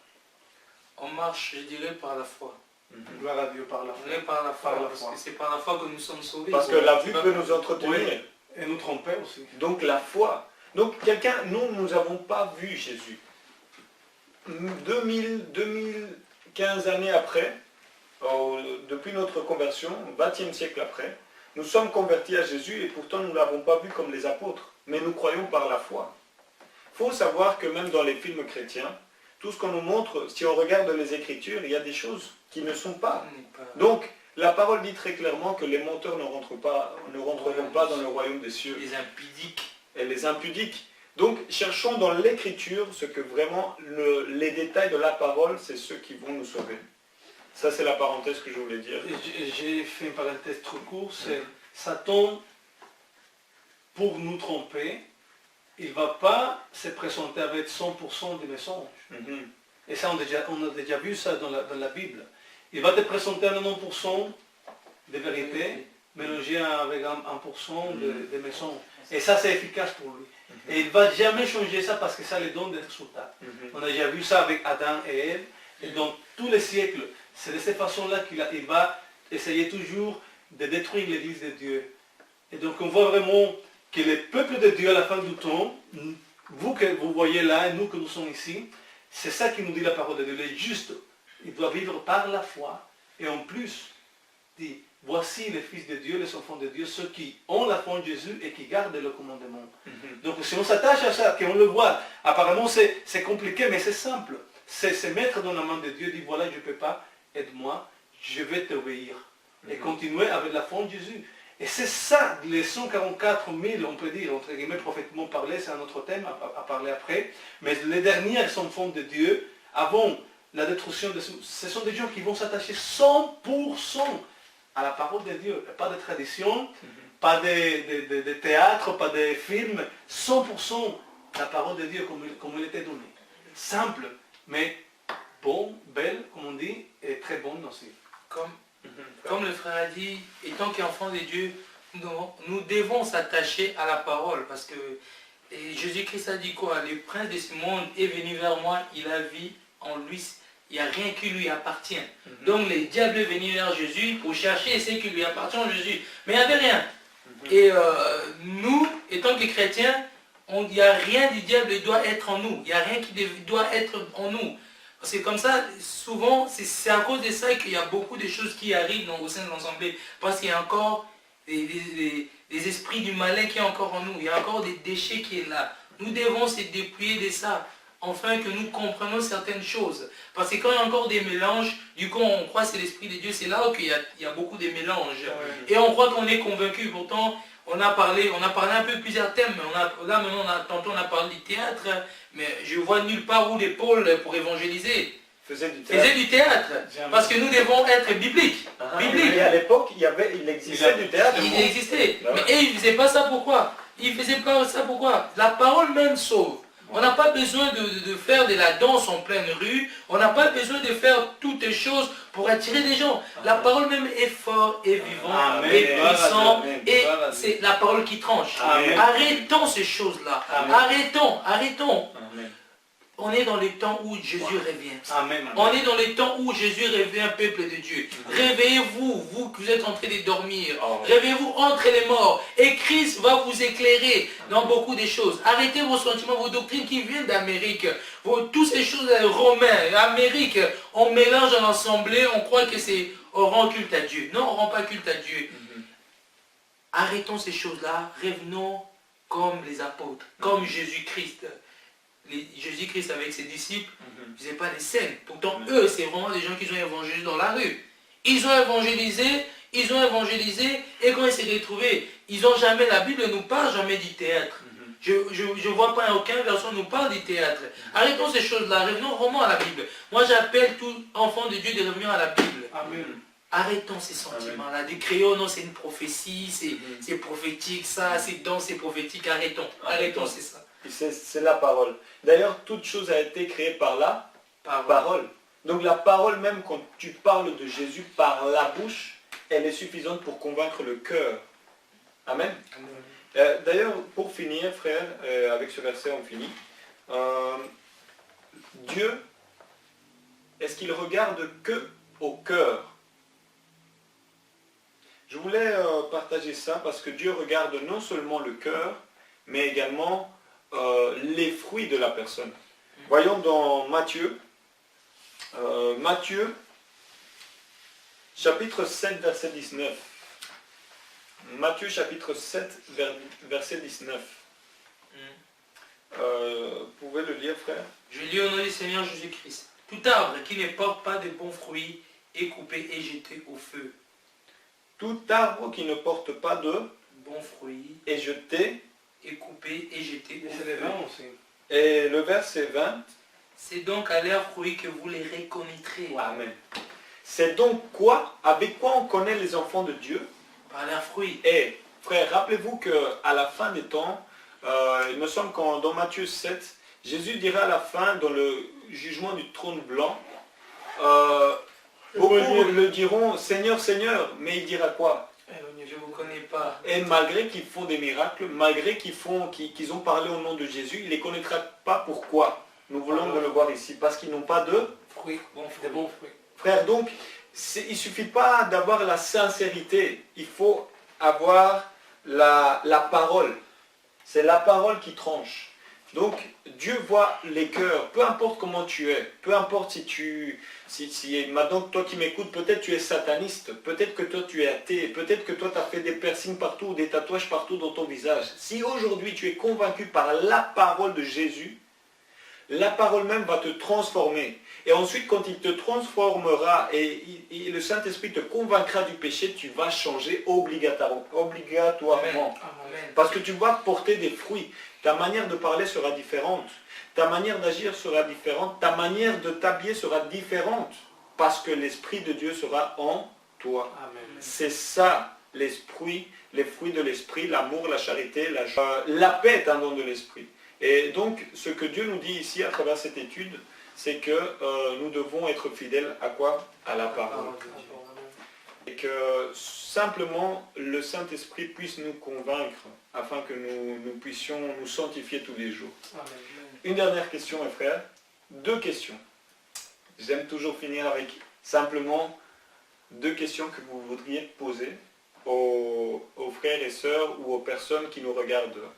On marche, je dirais, par la foi. Gloire à Dieu, par la foi. On est par la foi, parce que c'est par la foi que nous sommes sauvés. Parce que la vue peut nous entretenir. Oui, et nous tromper aussi. Donc la foi. Donc nous n'avons pas vu Jésus. 2015 années après, depuis notre conversion, 20e siècle après, nous sommes convertis à Jésus et pourtant nous ne l'avons pas vu comme les apôtres, mais nous croyons par la foi. Il faut savoir que même dans les films chrétiens, tout ce qu'on nous montre, si on regarde les Écritures, il y a des choses qui ne sont pas. Donc, la parole dit très clairement que les menteurs ne rentreront pas dans le royaume des cieux. Les impudiques. Et les impudiques. Donc, cherchons dans l'Écriture ce que vraiment, les détails de la parole, c'est ceux qui vont nous sauver. Ça, c'est la parenthèse que je voulais dire. J'ai fait une parenthèse trop courte, c'est Satan, pour nous tromper, il ne va pas se présenter avec 100% des mensonges. Et ça, on a déjà vu ça dans la Bible. Il va te présenter à 90% de vérité, mélangé avec 1% de mensonges. Et ça, c'est efficace pour lui. Et il ne va jamais changer ça parce que ça lui donne des résultats. On a déjà vu ça avec Adam et Ève. Et dans tous les siècles, c'est de cette façon-là qu'il va essayer toujours de détruire l'Église de Dieu. Et donc on voit vraiment que le peuple de Dieu à la fin du temps, vous que vous voyez là et nous que nous sommes ici, c'est ça qui nous dit la parole de Dieu. Les justes, ils doivent vivre par la foi. Et en plus, dit, voici les fils de Dieu, les enfants de Dieu, ceux qui ont la foi en Jésus et qui gardent le commandement. Donc si on s'attache à ça, qu'on le voit, apparemment c'est compliqué, mais c'est simple. C'est se mettre dans la main de Dieu, dire voilà, je ne peux pas, aide-moi, je vais t'obéir. Et continuer avec la foi en Jésus. Et c'est ça, les 144 000, on peut dire, entre guillemets, prophétiquement parlé, c'est un autre thème à parler après. Mais les derniers enfants de Dieu, avant la destruction, ce sont des gens qui vont s'attacher 100% à la parole de Dieu. Pas de tradition, pas de théâtre, pas de films. 100% la parole de Dieu comme il était donné. Simple, mais bon, belle, comme on dit, et très bonne aussi. Comme le frère a dit, étant qu'enfants de Dieu, nous devons s'attacher à la parole. Parce que Jésus-Christ a dit quoi? Le prince de ce monde est venu vers moi, il a vu en lui, il n'y a rien qui lui appartient. Donc le diable est venu vers Jésus pour chercher ce qui lui appartient à Jésus. Mais il n'y avait rien. Et nous, étant que chrétiens, il n'y a rien du diable qui doit être en nous. Il n'y a rien qui doit être en nous. C'est comme ça, souvent, c'est à cause de ça qu'il y a beaucoup de choses qui arrivent au sein de l'Assemblée. Parce qu'il y a encore des esprits du malin qui sont encore en nous. Il y a encore des déchets qui sont là. Nous devons se dépouiller de ça, afin que nous comprenions certaines choses. Parce que quand il y a encore des mélanges, du coup on croit que c'est l'Esprit de Dieu, c'est là qu'il y a beaucoup de mélanges. Et on croit qu'on est convaincu. Pourtant, on a parlé un peu plusieurs thèmes. Là maintenant, tantôt on a parlé du théâtre, mais je vois nulle part où les pôles pour évangéliser Faisaient du théâtre. Parce que nous devons être bibliques. Mais à l'époque, il existait du théâtre. Il existait. Mais ils ne faisaient pas ça pourquoi? Ils ne faisaient pas ça pourquoi? La parole même sauve. On n'a pas besoin de faire de la danse en pleine rue. On n'a pas besoin de faire toutes les choses pour attirer des gens. La parole même est forte, est vivante, est puissante. Et c'est la parole qui tranche. Arrêtons ces choses-là. Arrêtons. On est dans les temps où Jésus revient. On est dans les temps où Jésus revient, peuple de Dieu. Réveillez-vous, vous qui êtes en train de dormir. Réveillez-vous entre les morts. Et Christ va vous éclairer dans beaucoup de choses. Arrêtez vos sentiments, vos doctrines qui viennent d'Amérique. Toutes ces choses romaines, Amérique, on mélange en assemblée, on croit que c'est on rend culte à Dieu. Non, on ne rend pas culte à Dieu. Arrêtons ces choses-là. Revenons comme les apôtres, comme Jésus-Christ. Jésus-Christ avec ses disciples, ils ne faisaient pas des scènes. Pourtant, eux, c'est vraiment des gens qui ont évangélisé dans la rue. Ils ont évangélisé, et quand ils s'est retrouvés, ils n'ont jamais, la Bible ne nous parle jamais du théâtre. Je ne vois pas aucun verset nous parle du théâtre. Arrêtons ces choses-là, revenons vraiment à la Bible. Moi, j'appelle tout enfant de Dieu de revenir à la Bible. Arrêtons ces sentiments-là, de créer, oh non, c'est une prophétie, c'est prophétique, ça, c'est dans, c'est prophétique, arrêtons, c'est ça. C'est la parole. D'ailleurs, toute chose a été créée par la parole. Donc la parole même, quand tu parles de Jésus par la bouche, elle est suffisante pour convaincre le cœur. Amen. D'ailleurs, pour finir, frère, avec ce verset, on finit. Dieu, est-ce qu'il regarde que au cœur? Je voulais partager ça parce que Dieu regarde non seulement le cœur, mais également les fruits de la personne. Voyons dans Matthieu, chapitre 7, verset 19. Matthieu, chapitre 7, verset 19. Vous pouvez le lire, frère? Je lis au nom du Seigneur Jésus-Christ. Tout arbre qui ne porte pas de bons fruits est coupé et jeté au feu. Tout arbre qui ne porte pas de bons fruits est jeté et coupé et jeté au feu. Et le verset 20. C'est donc à leurs fruits que vous les reconnaîtrez. Amen. C'est donc quoi? Avec quoi on connaît les enfants de Dieu? Par leurs fruits. Et frère, rappelez-vous qu'à la fin des temps, il me semble que dans Matthieu 7, Jésus dira à la fin, dans le jugement du trône blanc, beaucoup le diront, Seigneur, Seigneur, mais il dira quoi? Je ne vous connais pas. Et malgré qu'ils font des miracles, malgré qu'ils ont parlé au nom de Jésus, il ne les connaîtra pas. Pourquoi? Nous voulons de le voir ici, parce qu'ils n'ont pas de fruits. Des bons fruits. Frère, donc, il ne suffit pas d'avoir la sincérité, il faut avoir la parole. C'est la parole qui tranche. Donc Dieu voit les cœurs, peu importe comment tu es, peu importe si maintenant toi qui m'écoutes, peut-être tu es sataniste, peut-être que toi tu es athée, peut-être que toi tu as fait des piercings partout, des tatouages partout dans ton visage. Si aujourd'hui tu es convaincu par la parole de Jésus, la parole même va te transformer. Et ensuite, quand il te transformera et le Saint-Esprit te convaincra du péché, tu vas changer obligatoirement. Amen. Parce que tu vas porter des fruits. Ta manière de parler sera différente. Ta manière d'agir sera différente. Ta manière de t'habiller sera différente. Parce que l'Esprit de Dieu sera en toi. Amen. C'est ça, l'esprit, les fruits de l'Esprit, l'amour, la charité, la joie. La paix est un don de l'Esprit. Et donc, ce que Dieu nous dit ici à travers cette étude, c'est que nous devons être fidèles à quoi? À la parole. Et que simplement le Saint-Esprit puisse nous convaincre afin que nous puissions nous sanctifier tous les jours. Amen. Une dernière question, mes frères. 2 questions. J'aime toujours finir avec simplement 2 questions que vous voudriez poser aux frères et sœurs ou aux personnes qui nous regardent.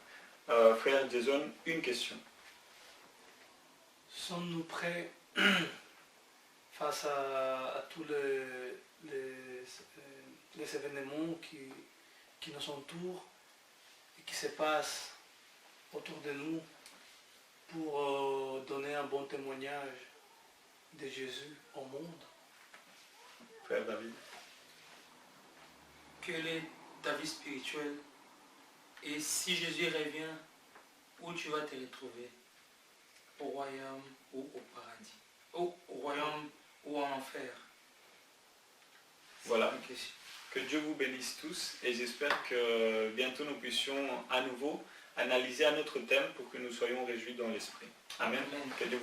Frère Jason, une question. Sommes-nous prêts face à tous les événements qui nous entourent et qui se passent autour de nous pour donner un bon témoignage de Jésus au monde? Frère David. Quelle est ta vie spirituelle? Et si Jésus revient, où tu vas te retrouver? Au royaume ou au paradis? Au royaume ou en enfer? Voilà. Que Dieu vous bénisse tous et j'espère que bientôt nous puissions à nouveau analyser un autre thème pour que nous soyons réjouis dans l'esprit. Amen. Amen. Que Dieu